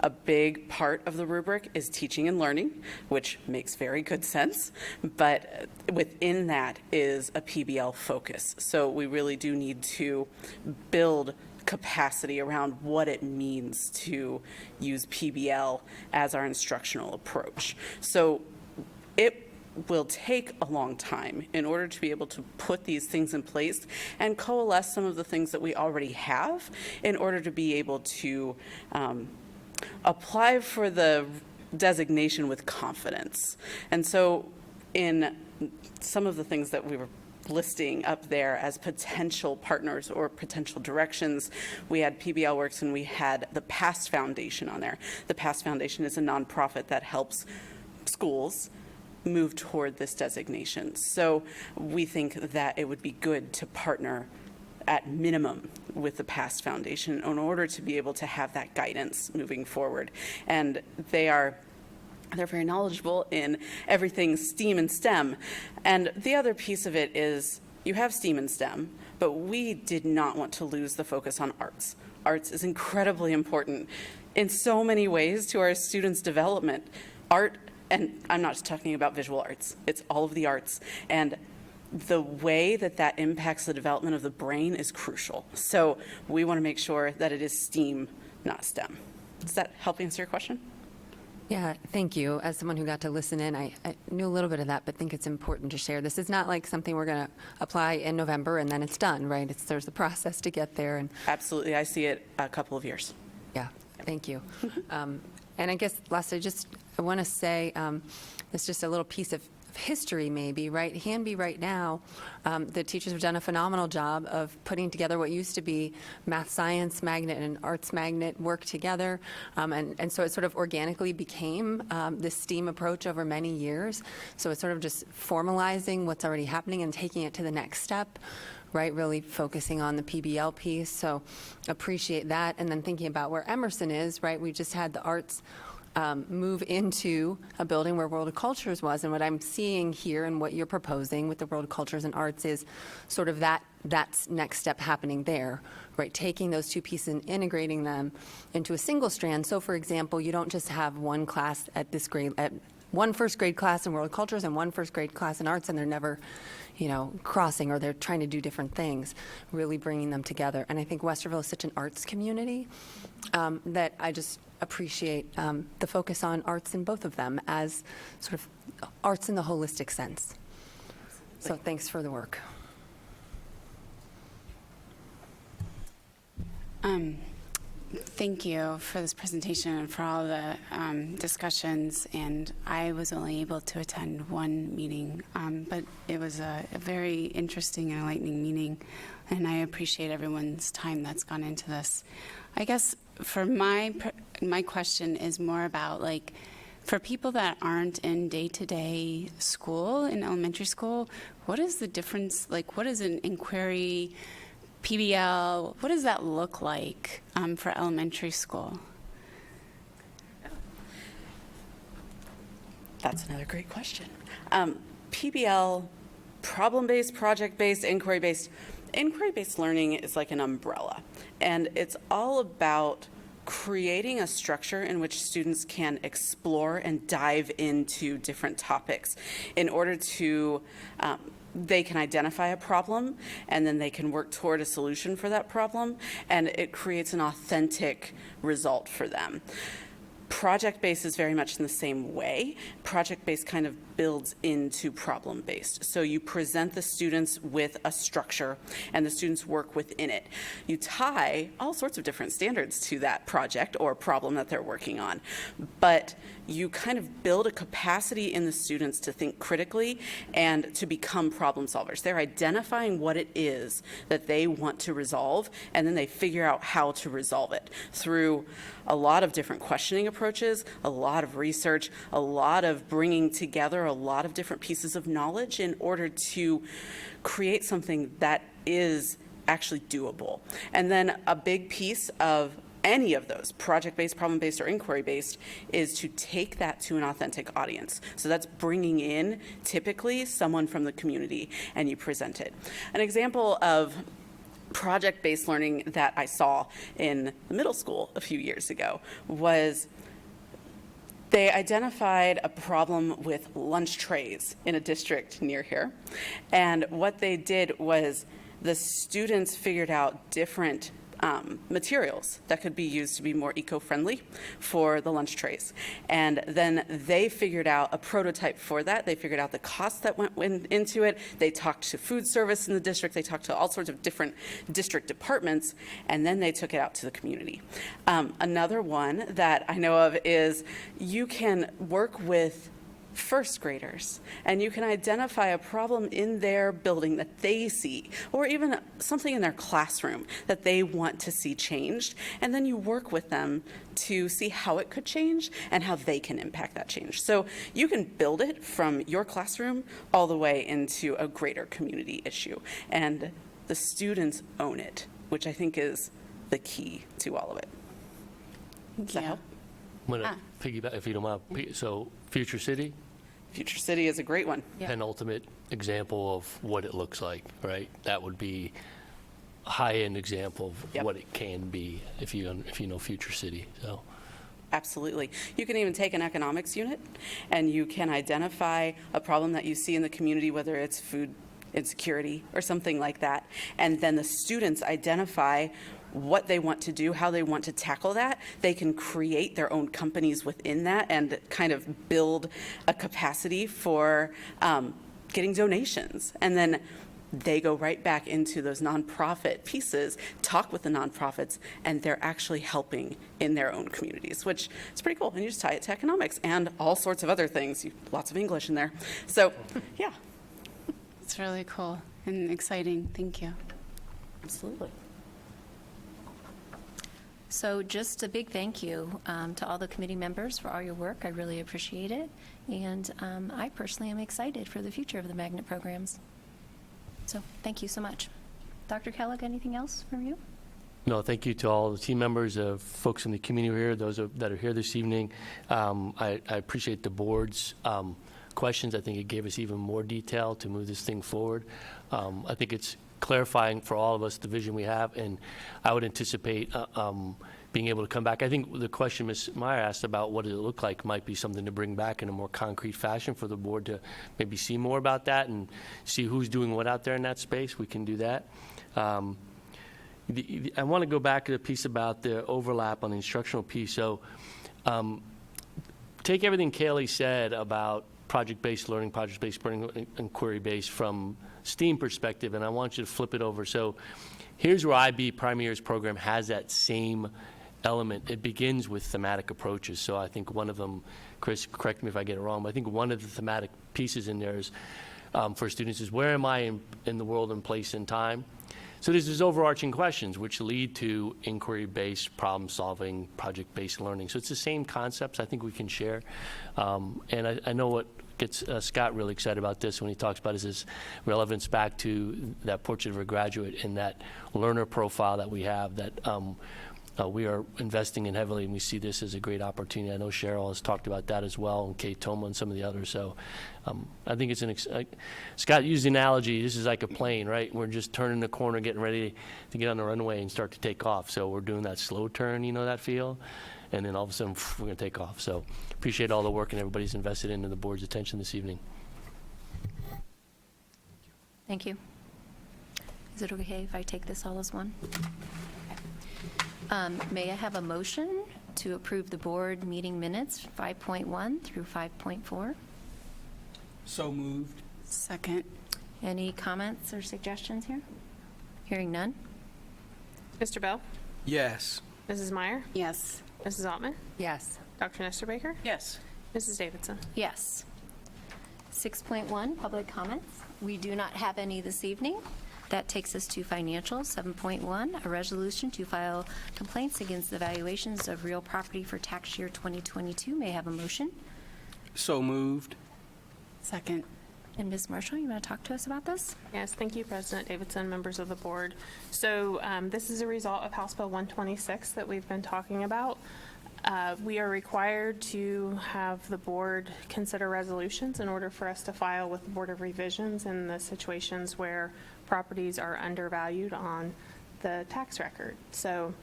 A big part of the rubric is teaching and learning, which makes very good sense, but within that is a PBL focus. So we really do need to build capacity around what it means to use PBL as our instructional approach. So it will take a long time in order to be able to put these things in place and coalesce some of the things that we already have in order to be able to apply for the designation with confidence. And so in some of the things that we were listing up there as potential partners or potential directions, we had PBL Works and we had the PAST Foundation on there. The PAST Foundation is a nonprofit that helps schools move toward this designation. So we think that it would be good to partner at minimum with the PAST Foundation in order to be able to have that guidance moving forward. And they're very knowledgeable in everything STEAM and STEM. And the other piece of it is you have STEAM and STEM, but we did not want to lose the focus on arts. Arts is incredibly important in so many ways to our students' development. Art, and I'm not just talking about visual arts, it's all of the arts. And the way that that impacts the development of the brain is crucial. So we want to make sure that it is STEAM, not STEM. Does that help answer your question? Yeah, thank you. As someone who got to listen in, I knew a little bit of that, but think it's important to share. This is not like something we're going to apply in November and then it's done, right? There's a process to get there. And absolutely, I see it a couple of years. Yeah, thank you. And I guess lastly, I want to say it's just a little piece of history maybe, right? Hanby right now, the teachers have done a phenomenal job of putting together what used to be math science magnet and arts magnet work together. And so it sort of organically became this STEAM approach over many years. So it's sort of just formalizing what's already happening and taking it to the next step, right? Really focusing on the PBL piece. So appreciate that. And then thinking about where Emerson is, right? We just had the arts move into a building where World of Cultures was. And what I'm seeing here and what you're proposing with the World of Cultures and Arts is sort of that's next step happening there, right? Taking those two pieces and integrating them into a single strand. So for example, you don't just have one class at this grade, at one first grade class in World of Cultures and one first grade class in Arts, and they're never, crossing, or they're trying to do different things, really bringing them together. And I think Westerville is such an arts community that I just appreciate the focus on arts in both of them as sort of arts in the holistic sense. So thanks for the work. Thank you for this presentation and for all the discussions. And I was only able to attend one meeting, but it was a very interesting and enlightening meeting. And I appreciate everyone's time that's gone into this. I guess for my question is more about, like, for people that aren't in day-to-day school, in elementary school, what is the difference? Like, what is an inquiry, PBL, what does that look like for elementary school? That's another great question. PBL, problem-based, project-based, inquiry-based. Inquiry-based learning is like an umbrella, and it's all about creating a structure in which students can explore and dive into different topics in order to they can identify a problem, and then they can work toward a solution for that problem, and it creates an authentic result for them. Project-based is very much in the same way. Project-based kind of builds into problem-based. So you present the students with a structure, and the students work within it. You tie all sorts of different standards to that project or problem that they're working on, but you kind of build a capacity in the students to think critically and to become problem solvers. They're identifying what it is that they want to resolve, and then they figure out how to resolve it through a lot of different questioning approaches, a lot of research, a lot of bringing together a lot of different pieces of knowledge in order to create something that is actually doable. And then a big piece of any of those, project-based, problem-based, or inquiry-based, is to take that to an authentic audience. So that's bringing in typically someone from the community, and you present it. An example of project-based learning that I saw in the middle school a few years ago was they identified a problem with lunch trays in a district near here. And what they did was the students figured out different materials that could be used to be more eco-friendly for the lunch trays. And then they figured out a prototype for that. They figured out the costs that went into it. They talked to food service in the district. They talked to all sorts of different district departments, and then they took it out to the community. Another one that I know of is you can work with first graders, and you can identify a problem in their building that they see, or even something in their classroom that they want to see changed, and then you work with them to see how it could change and how they can impact that change. So you can build it from your classroom all the way into a greater community issue, and the students own it, which I think is the key to all of it. Does that help? I'm going to piggyback, if you don't mind. So, Future City? Future City is a great one. Penultimate example of what it looks like, right? That would be a high-end example of what it can be if you know Future City. So. Absolutely. You can even take an economics unit, and you can identify a problem that you see in the community, whether it's food insecurity or something like that, and then the students identify what they want to do, how they want to tackle that. They can create their own companies within that and kind of build a capacity for getting donations. And then they go right back into those nonprofit pieces, talk with the nonprofits, and they're actually helping in their own communities, which is pretty cool. And you just tie it to economics and all sorts of other things. Lots of English in there. So, yeah. It's really cool and exciting. Thank you. Absolutely. So just a big thank you to all the committee members for all your work. I really appreciate it. And I personally am excited for the future of the magnet programs. So thank you so much. Dr. Kellogg, anything else from you? No, thank you to all the team members, folks in the community here, those that are here this evening. I appreciate the board's questions. I think it gave us even more detail to move this thing forward. I think it's clarifying for all of us the vision we have, and I would anticipate being able to come back. I think the question Ms. Meyer asked about what does it look like might be something to bring back in a more concrete fashion for the board to maybe see more about that and see who's doing what out there in that space. We can do that. I want to go back to the piece about the overlap on the instructional piece. So take everything Kaylee said about project-based learning, project-based learning, inquiry-based from STEAM perspective, and I want you to flip it over. So here's where IB Prime Years program has that same element. It begins with thematic approaches. So I think one of them, Chris, correct me if I get it wrong, but I think one of the thematic pieces in there is for students is where am I in the world and place and time? So there's these overarching questions which lead to inquiry-based problem solving, project-based learning. So it's the same concepts I think we can share. And I know what gets Scott really excited about this when he talks about is his relevance back to that portrait of a graduate and that learner profile that we have that we are investing in heavily, and we see this as a great opportunity. I know Cheryl has talked about that as well, and Kate Toma and some of the others. So I think it's Scott used the analogy, this is like a plane, right? We're just turning the corner, getting ready to get on the runway and start to take off. So we're doing that slow turn, you know that feel? And then all of a sudden, we're going to take off. So appreciate all the work and everybody's invested into the board's attention this evening. Thank you. Is it okay if I take this all as one? May I have a motion to approve the board meeting minutes 5.1 through 5.4? So moved. Second. Any comments or suggestions here? Hearing none? Mr. Bell? Yes. Mrs. Meyer? Yes. Mrs. Altman? Yes. Dr. Nestor Baker? Yes. Mrs. Davidson? Yes. 6.1, public comments. We do not have any this evening. That takes us to financials. 7.1, a resolution to file complaints against the valuations of real property for tax year 2022. May I have a motion? So moved. Second. And Ms. Marshall, you want to talk to us about this? Yes, thank you, President Davidson, members of the board. So this is a result of House Bill 126 that we've been talking about. We are required to have the board consider resolutions in order for us to file with the Board of Revisions in the situations where properties are undervalued on the tax record. So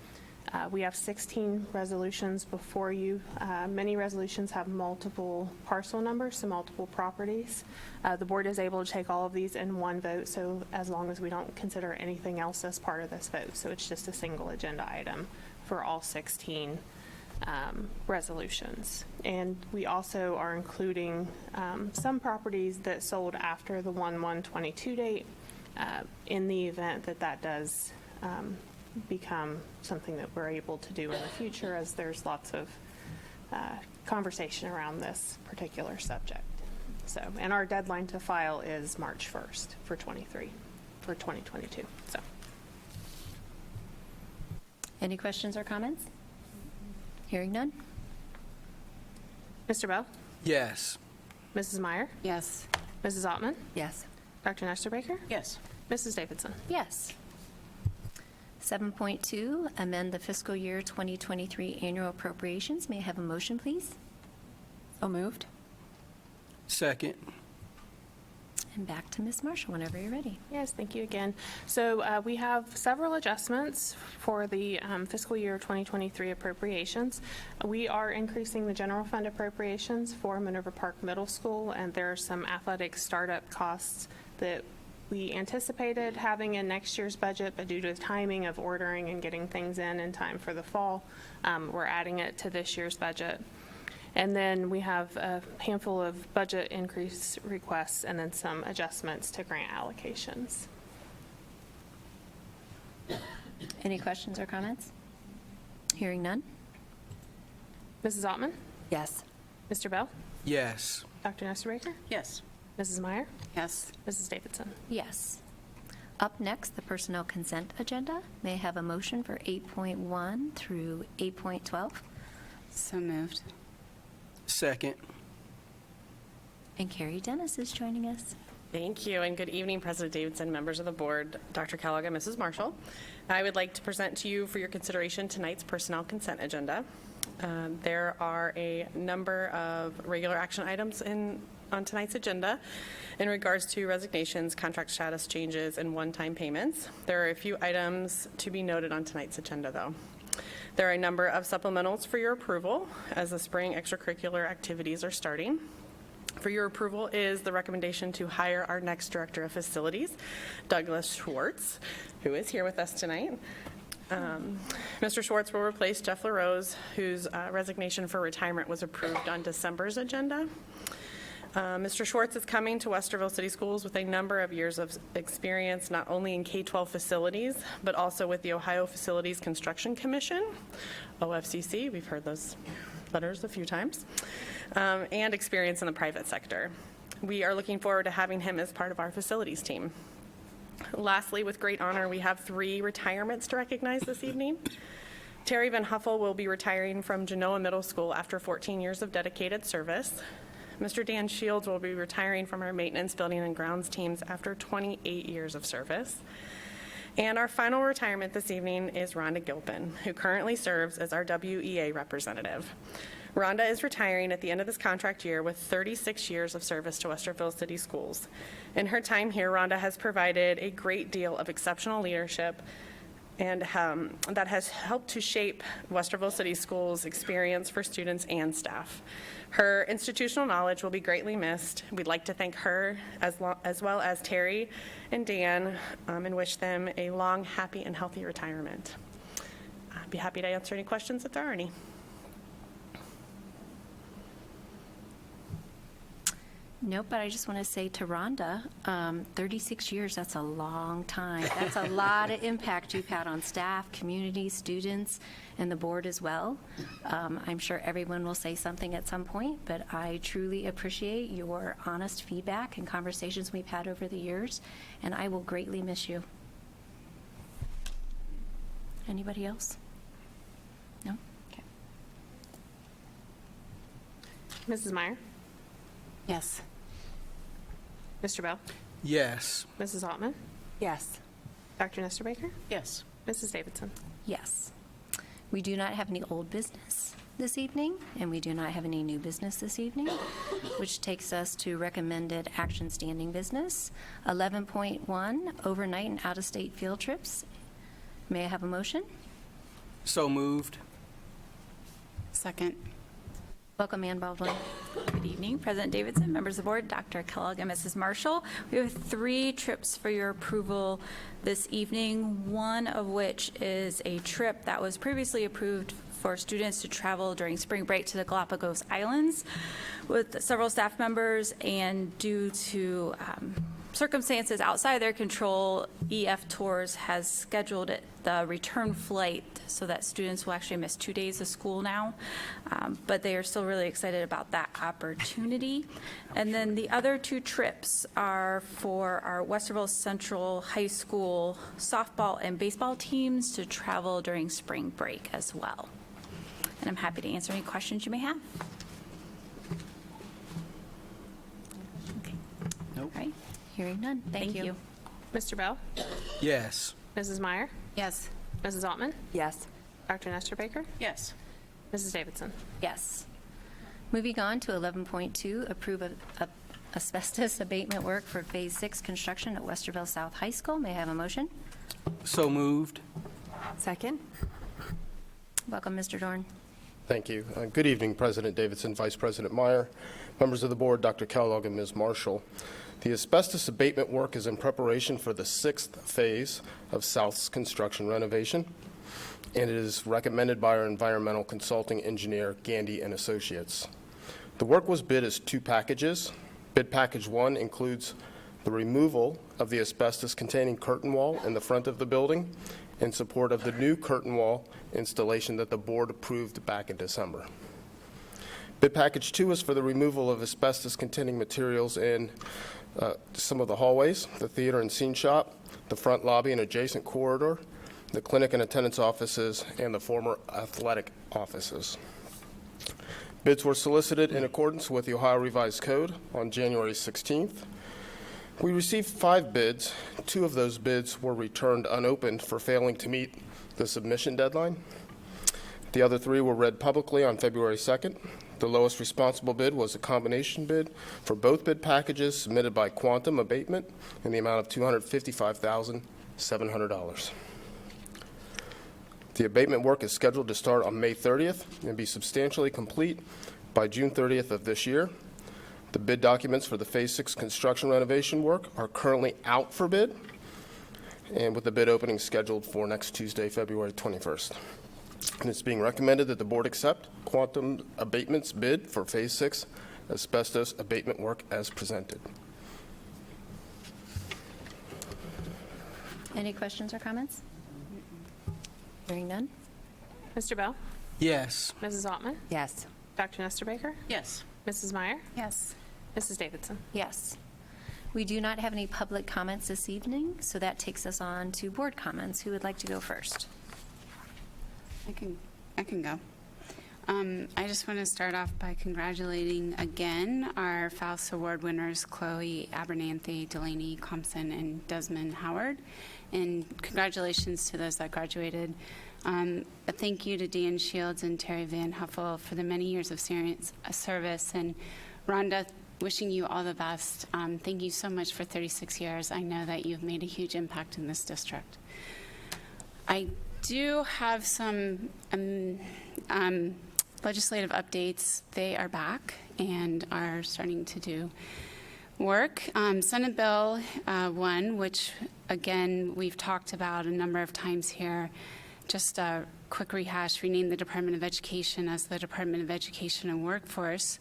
we have 16 resolutions before you. Many resolutions have multiple parcel numbers, so multiple properties. The board is able to take all of these in one vote, so as long as we don't consider anything else as part of this vote. So it's just a single agenda item for all 16 resolutions. And we also are including some properties that sold after the 1/1/22 date in the event that that does become something that we're able to do in the future, as there's lots of conversation around this particular subject. So, and our deadline to file is March 1st for 2022. So, Any questions or comments? Hearing none? Mr. Bell? Yes. Mrs. Meyer? Yes. Mrs. Altman? Yes. Dr. Nestor Baker? Yes. Mrs. Davidson? Yes. 7.2, amend the fiscal year 2023 annual appropriations. May I have a motion, please? So moved. Second. And back to Ms. Marshall whenever you're ready. Yes, thank you again. So we have several adjustments for the fiscal year 2023 appropriations. We are increasing the general fund appropriations for Minerva Park Middle School, and there are some athletic startup costs that we anticipated having in next year's budget, but due to the timing of ordering and getting things in time for the fall, we're adding it to this year's budget. And then we have a handful of budget increase requests and then some adjustments to grant allocations. Any questions or comments? Hearing none? Mrs. Altman? Yes. Mr. Bell? Yes. Dr. Nestor Baker? Yes. Mrs. Meyer? Yes. Mrs. Davidson? Yes. Up next, the personnel consent agenda. May I have a motion for 8.1 through 8.12? So moved. Second. And Carrie Dennis is joining us. Thank you, and good evening, President Davidson, members of the board, Dr. Kellogg, and Mrs. Marshall. I would like to present to you for your consideration tonight's personnel consent agenda. There are a number of regular action items on tonight's agenda in regards to resignations, contract status changes, and one-time payments. There are a few items to be noted on tonight's agenda, though. There are a number of supplementals for your approval as the spring extracurricular activities are starting. For your approval is the recommendation to hire our next Director of Facilities, Douglas Schwartz, who is here with us tonight. Mr. Schwartz will replace Jeff LaRose, whose resignation for retirement was approved on December's agenda. Mr. Schwartz is coming to Westerville City Schools with a number of years of experience, not only in K-12 facilities, but also with the Ohio Facilities Construction Commission, OFCC, we've heard those letters a few times, and experience in the private sector. We are looking forward to having him as part of our facilities team. Lastly, with great honor, we have 3 retirements to recognize this evening. Terry Van Huffel will be retiring from Genoa Middle School after 14 years of dedicated service. Mr. Dan Shields will be retiring from our maintenance, building, and grounds teams after 28 years of service. And our final retirement this evening is Rhonda Gilpin, who currently serves as our WEA representative. Rhonda is retiring at the end of this contract year with 36 years of service to Westerville City Schools. In her time here, Rhonda has provided a great deal of exceptional leadership and that has helped to shape Westerville City Schools' experience for students and staff. Her institutional knowledge will be greatly missed. We'd like to thank her as well as Terry and Dan and wish them a long, happy, and healthy retirement. I'd be happy to answer any questions if there are any. Nope, but I just want to say to Rhonda, 36 years, that's a long time. That's a lot of impact you've had on staff, community, students, and the board as well. I'm sure everyone will say something at some point, but I truly appreciate your honest feedback and conversations we've had over the years, and I will greatly miss you. Anybody else? No? Okay. Mrs. Meyer? Yes. Mr. Bell? Yes. Mrs. Altman? Yes. Dr. Nestor Baker? Yes. Mrs. Davidson? Yes. We do not have any old business this evening, and we do not have any new business this evening, which takes us to recommended action standing business. 11.1, overnight and out-of-state field trips. May I have a motion? So moved. Second. Welcome, Ann Baldwin. Good evening, President Davidson, members of the board, Dr. Kellogg, and Mrs. Marshall. We have 3 trips for your approval this evening, one of which is a trip that was previously approved for students to travel during spring break to the Galapagos Islands with several staff members, and due to circumstances outside their control, EF Tours has scheduled the return flight so that students will actually miss 2 days of school now, but they are still really excited about that opportunity. And then the other 2 trips are for our Westerville Central High School softball and baseball teams to travel during spring break as well. And I'm happy to answer any questions you may have. Okay. Nope. All right. Hearing none. Thank you. Mr. Bell? Yes. Mrs. Meyer? Yes. Mrs. Altman? Yes. Dr. Nestor Baker? Yes. Mrs. Davidson? Yes. Moving on to 11.2, approve of asbestos abatement work for Phase 6 construction at Westerville South High School. May I have a motion? So moved. Second? Welcome, Mr. Dorn. Thank you. Good evening, President Davidson, Vice President Meyer, members of the board, Dr. Kellogg and Ms. Marshall. The asbestos abatement work is in preparation for the 6th phase of South's construction renovation, and it is recommended by our environmental consulting engineer, Gandy and Associates. The work was bid as 2 packages. Bid package 1 includes the removal of the asbestos-containing curtain wall in the front of the building in support of the new curtain wall installation that the board approved back in December. Bid package 2 is for the removal of asbestos-containing materials in some of the hallways, the theater and scene shop, the front lobby and adjacent corridor, the clinic and attendance offices, and the former athletic offices. Bids were solicited in accordance with the Ohio Revised Code on January 16th. We received 5 bids. 2 of those bids were returned unopened for failing to meet the submission deadline. The other 3 were read publicly on February 2nd. The lowest responsible bid was a combination bid for both bid packages submitted by Quantum Abatement in the amount of $255,700. The abatement work is scheduled to start on May 30th and be substantially complete by June 30th of this year. The bid documents for the Phase 6 construction renovation work are currently out for bid, and with the bid opening scheduled for next Tuesday, February 21st. And it's being recommended that the board accept Quantum Abatement's bid for Phase 6 asbestos abatement work as presented. Any questions or comments? Hearing none. Mr. Bell? Yes. Mrs. Altman? Yes. Dr. Nestor Baker? Yes. Mrs. Meyer? Yes. Mrs. Davidson? Yes. We do not have any public comments this evening, so that takes us on to board comments. Who would like to go first? I can go. I just want to start off by congratulating again our FAUST Award winners, Chloe Abernathy, Delaney Compson, and Desmond Howard. And congratulations to those that graduated. A thank you to Dan Shields and Terry Van Huffel for the many years of service. And Rhonda, wishing you all the best. Thank you so much for 36 years. I know that you've made a huge impact in this district. I do have some legislative updates. They are back and are starting to do work. Senate Bill 1, which again we've talked about a number of times here, just a quick rehash, rename the Department of Education as the Department of Education and Workforce,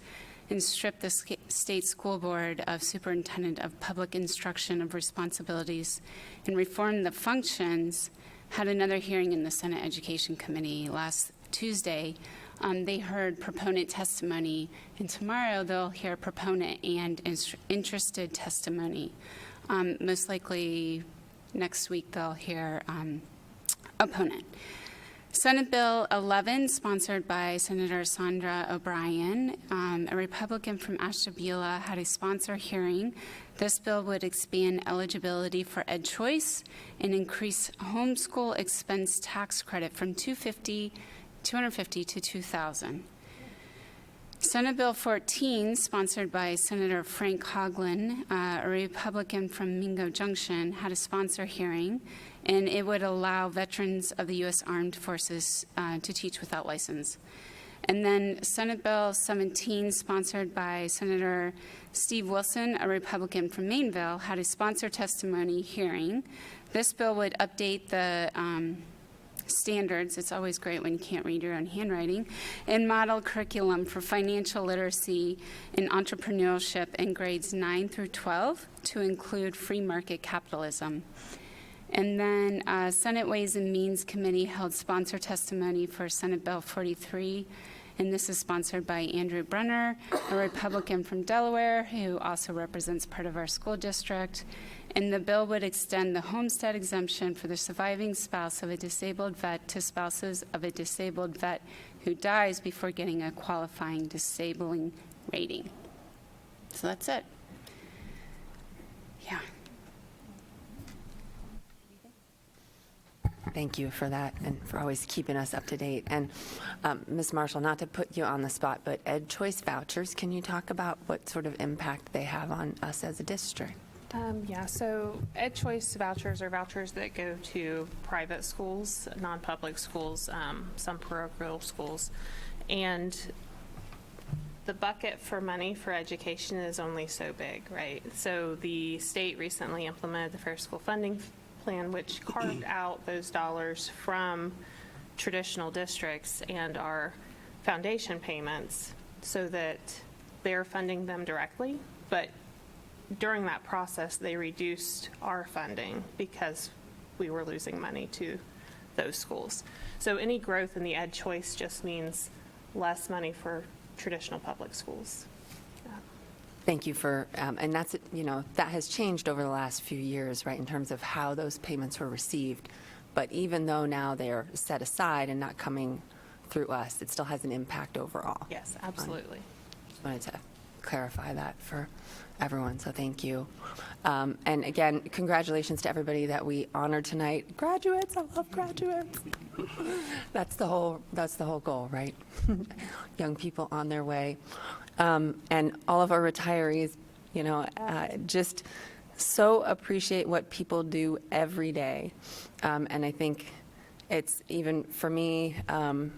and strip the state school board of superintendent of public instruction of responsibilities, and reform the functions. Had another hearing in the Senate Education Committee last Tuesday. They heard proponent testimony, and tomorrow they'll hear proponent and interested testimony. Most likely next week they'll hear opponent. Senate Bill 11, sponsored by Senator Sandra O'Brien, a Republican from Ashtabula, had a sponsor hearing. This bill would expand eligibility for EdChoice and increase homeschool expense tax credit from $250 to $2,000. Senate Bill 14, sponsored by Senator Frank Hoagland, a Republican from Mingo Junction, had a sponsor hearing, and it would allow veterans of the U.S. Armed Forces to teach without license. And then Senate Bill 17, sponsored by Senator Steve Wilson, a Republican from Mainville, had a sponsor testimony hearing. This bill would update the standards, it's always great when you can't read your own handwriting, and model curriculum for financial literacy and entrepreneurship in grades 9 through 12 to include free market capitalism. And then Senate Ways and Means Committee held sponsor testimony for Senate Bill 43, and this is sponsored by Andrew Brunner, a Republican from Delaware who also represents part of our school district. And the bill would extend the homestead exemption for the surviving spouse of a disabled vet to spouses of a disabled vet who dies before getting a qualifying disabling rating. So that's it. Yeah. Thank you for that and for always keeping us up to date. And Ms. Marshall, not to put you on the spot, but EdChoice vouchers, can you talk about what sort of impact they have on us as a district? Yeah, so EdChoice vouchers are vouchers that go to private schools, non-public schools, some parochial schools. And the bucket for money for education is only so big, right? So the state recently implemented the Fair School Funding Plan, which carved out those dollars from traditional districts and our foundation payments so that they're funding them directly. But during that process, they reduced our funding because we were losing money to those schools. So any growth in the EdChoice just means less money for traditional public schools. Thank you for, and that's, that has changed over the last few years, right, in terms of how those payments were received. But even though now they're set aside and not coming through us, it still has an impact overall. Yes, absolutely. Just wanted to clarify that for everyone, so thank you. And again, congratulations to everybody that we honored tonight. Graduates, I love graduates. That's the whole goal, right? Young people on their way. And all of our retirees, just so appreciate what people do every day. And I think it's even for me,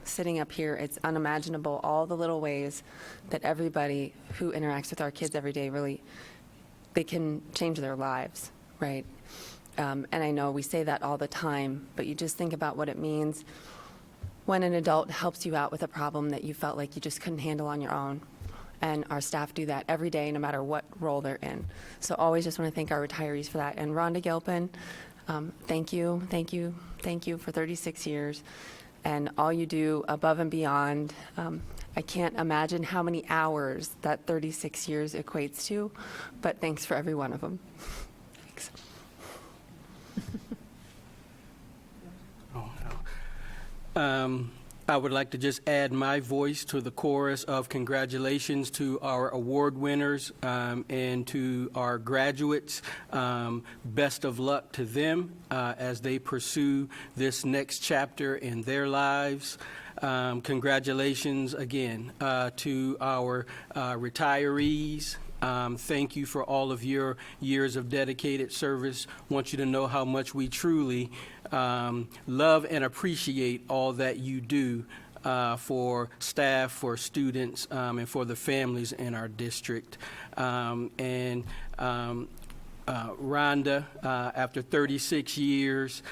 sitting up here, it's unimaginable all the little ways that everybody who interacts with our kids every day really, they can change their lives, right? And I know we say that all the time, but you just think about what it means when an adult helps you out with a problem that you felt like you just couldn't handle on your own. And our staff do that every day, no matter what role they're in. So always just want to thank our retirees for that. And Rhonda Gilpin, thank you for 36 years and all you do above and beyond. I can't imagine how many hours that 36 years equates to, but thanks for every one of them. Thanks. I would like to just add my voice to the chorus of congratulations to our award winners and to our graduates. Best of luck to them as they pursue this next chapter in their lives. Congratulations again to our retirees. Thank you for all of your years of dedicated service. Want you to know how much we truly love and appreciate all that you do for staff, for students, and for the families in our district. Rhonda, after 36 years,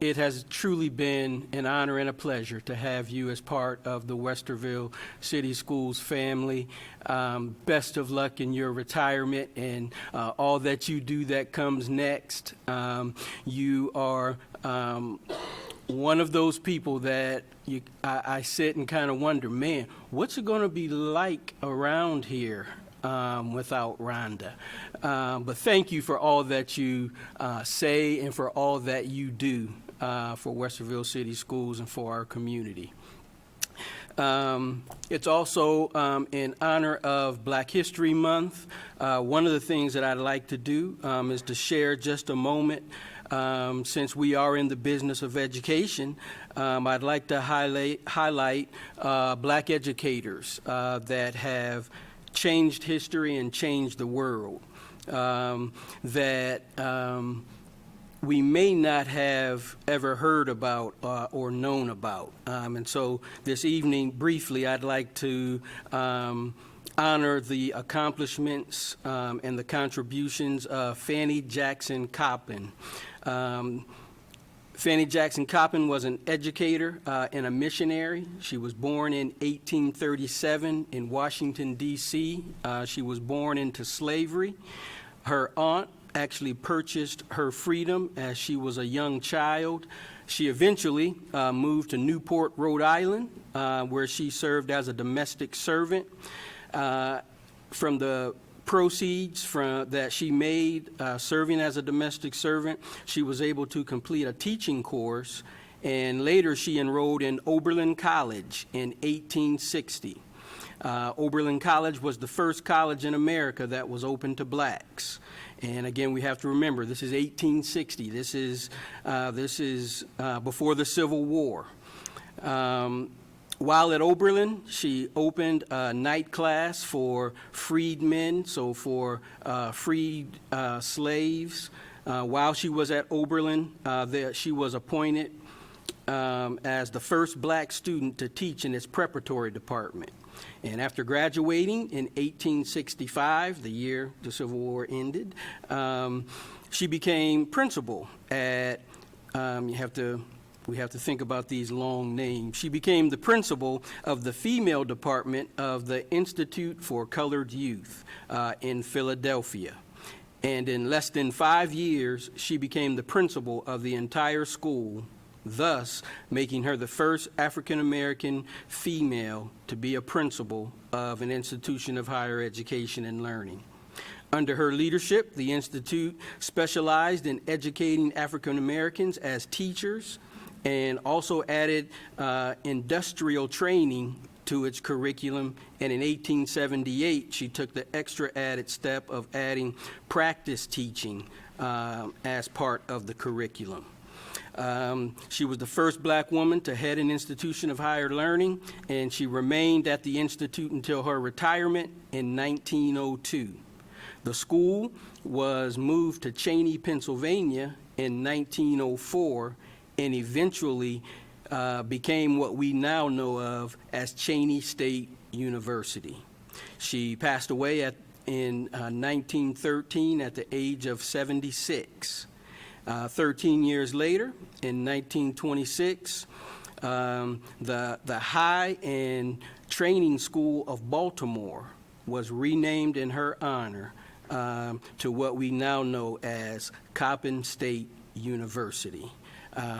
it has truly been an honor and a pleasure to have you as part of the Westerville City Schools family. Best of luck in your retirement and all that you do that comes next. You are one of those people that I sit and kind of wonder, man, what's it going to be like around here without Rhonda? But thank you for all that you say and for all that you do for Westerville City Schools and for our community. It's also in honor of Black History Month. One of the things that I'd like to do is to share just a moment. Since we are in the business of education, I'd like to highlight Black educators that have changed history and changed the world, that we may not have ever heard about or known about. And so this evening, briefly, I'd like to honor the accomplishments and the contributions of Fannie Jackson Coppin. Fannie Jackson Coppin was an educator and a missionary. She was born in 1837 in Washington, D.C. She was born into slavery. Her aunt actually purchased her freedom as she was a young child. She eventually moved to Newport, Rhode Island, where she served as a domestic servant. From the proceeds that she made serving as a domestic servant, she was able to complete a teaching course, and later she enrolled in Oberlin College in 1860. Oberlin College was the first college in America that was open to blacks. And again, we have to remember, this is 1860. This is before the Civil War. While at Oberlin, she opened a night class for freedmen, so for freed slaves. While she was at Oberlin, she was appointed as the first black student to teach in its preparatory department. And after graduating in 1865, the year the Civil War ended, she became principal at, we have to think about these long names. She became the principal of the female department of the Institute for Colored Youth in Philadelphia. And in less than 5 years, she became the principal of the entire school, thus making her the first African-American female to be a principal of an institution of higher education and learning. Under her leadership, the Institute specialized in educating African-Americans as teachers and also added industrial training to its curriculum. And in 1878, she took the extra added step of adding practice teaching as part of the curriculum. She was the first black woman to head an institution of higher learning, and she remained at the institute until her retirement in 1902. The school was moved to Cheney, Pennsylvania in 1904, and eventually became what we now know of as Cheney State University. She passed away in 1913 at the age of 76. 13 years later, in 1926, the High and Training School of Baltimore was renamed in her honor to what we now know as Coppin State University.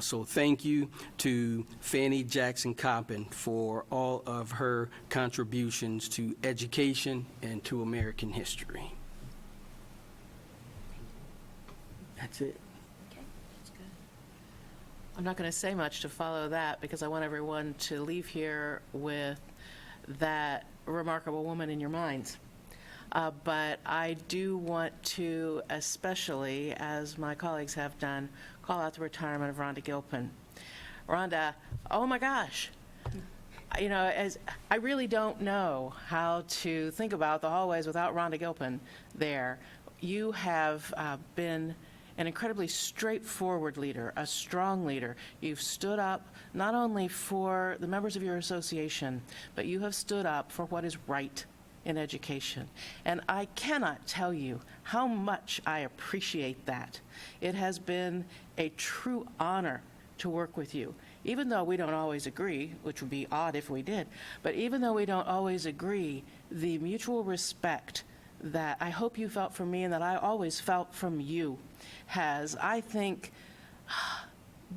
So thank you to Fannie Jackson Coppin for all of her contributions to education and to American history. That's it. I'm not going to say much to follow that because I want everyone to leave here with that remarkable woman in your minds. But I do want to, especially as my colleagues have done, call out the retirement of Rhonda Gilpin. Rhonda, oh my gosh. You know, as I really don't know how to think about the hallways without Rhonda Gilpin there. You have been an incredibly straightforward leader, a strong leader. You've stood up not only for the members of your association, but you have stood up for what is right in education. And I cannot tell you how much I appreciate that. It has been a true honor to work with you. Even though we don't always agree, which would be odd if we did, but even though we don't always agree, the mutual respect that I hope you felt from me and that I always felt from you has, I think,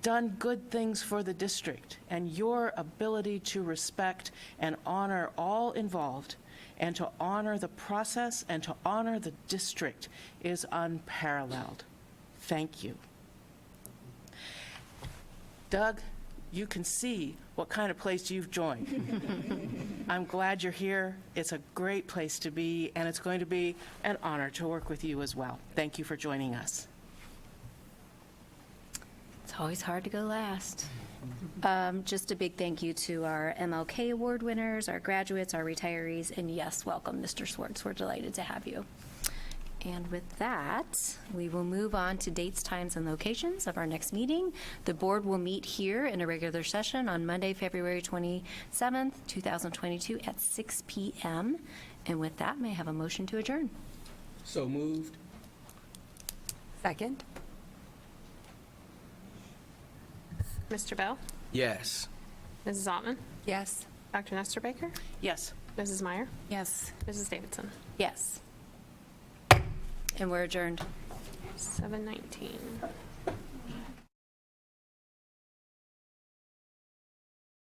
done good things for the district. And your ability to respect and honor all involved and to honor the process and to honor the district is unparalleled. Thank you. Doug, you can see what kind of place you've joined. I'm glad you're here. It's a great place to be, and it's going to be an honor to work with you as well. Thank you for joining us. It's always hard to go last. Just a big thank you to our MLK Award winners, our graduates, our retirees, and yes, welcome, Mr. Swartz. We're delighted to have you. And with that, we will move on to dates, times, and locations of our next meeting. The board will meet here in a regular session on Monday, February 27th, 2022 at 6 p.m. And with that, may I have a motion to adjourn? So moved. Second? Mr. Bell? Yes. Mrs. Ottman? Yes. Dr. Nestor Baker? Yes. Mrs. Meyer? Yes. Mrs. Davidson? Yes. And we're adjourned. 7:19.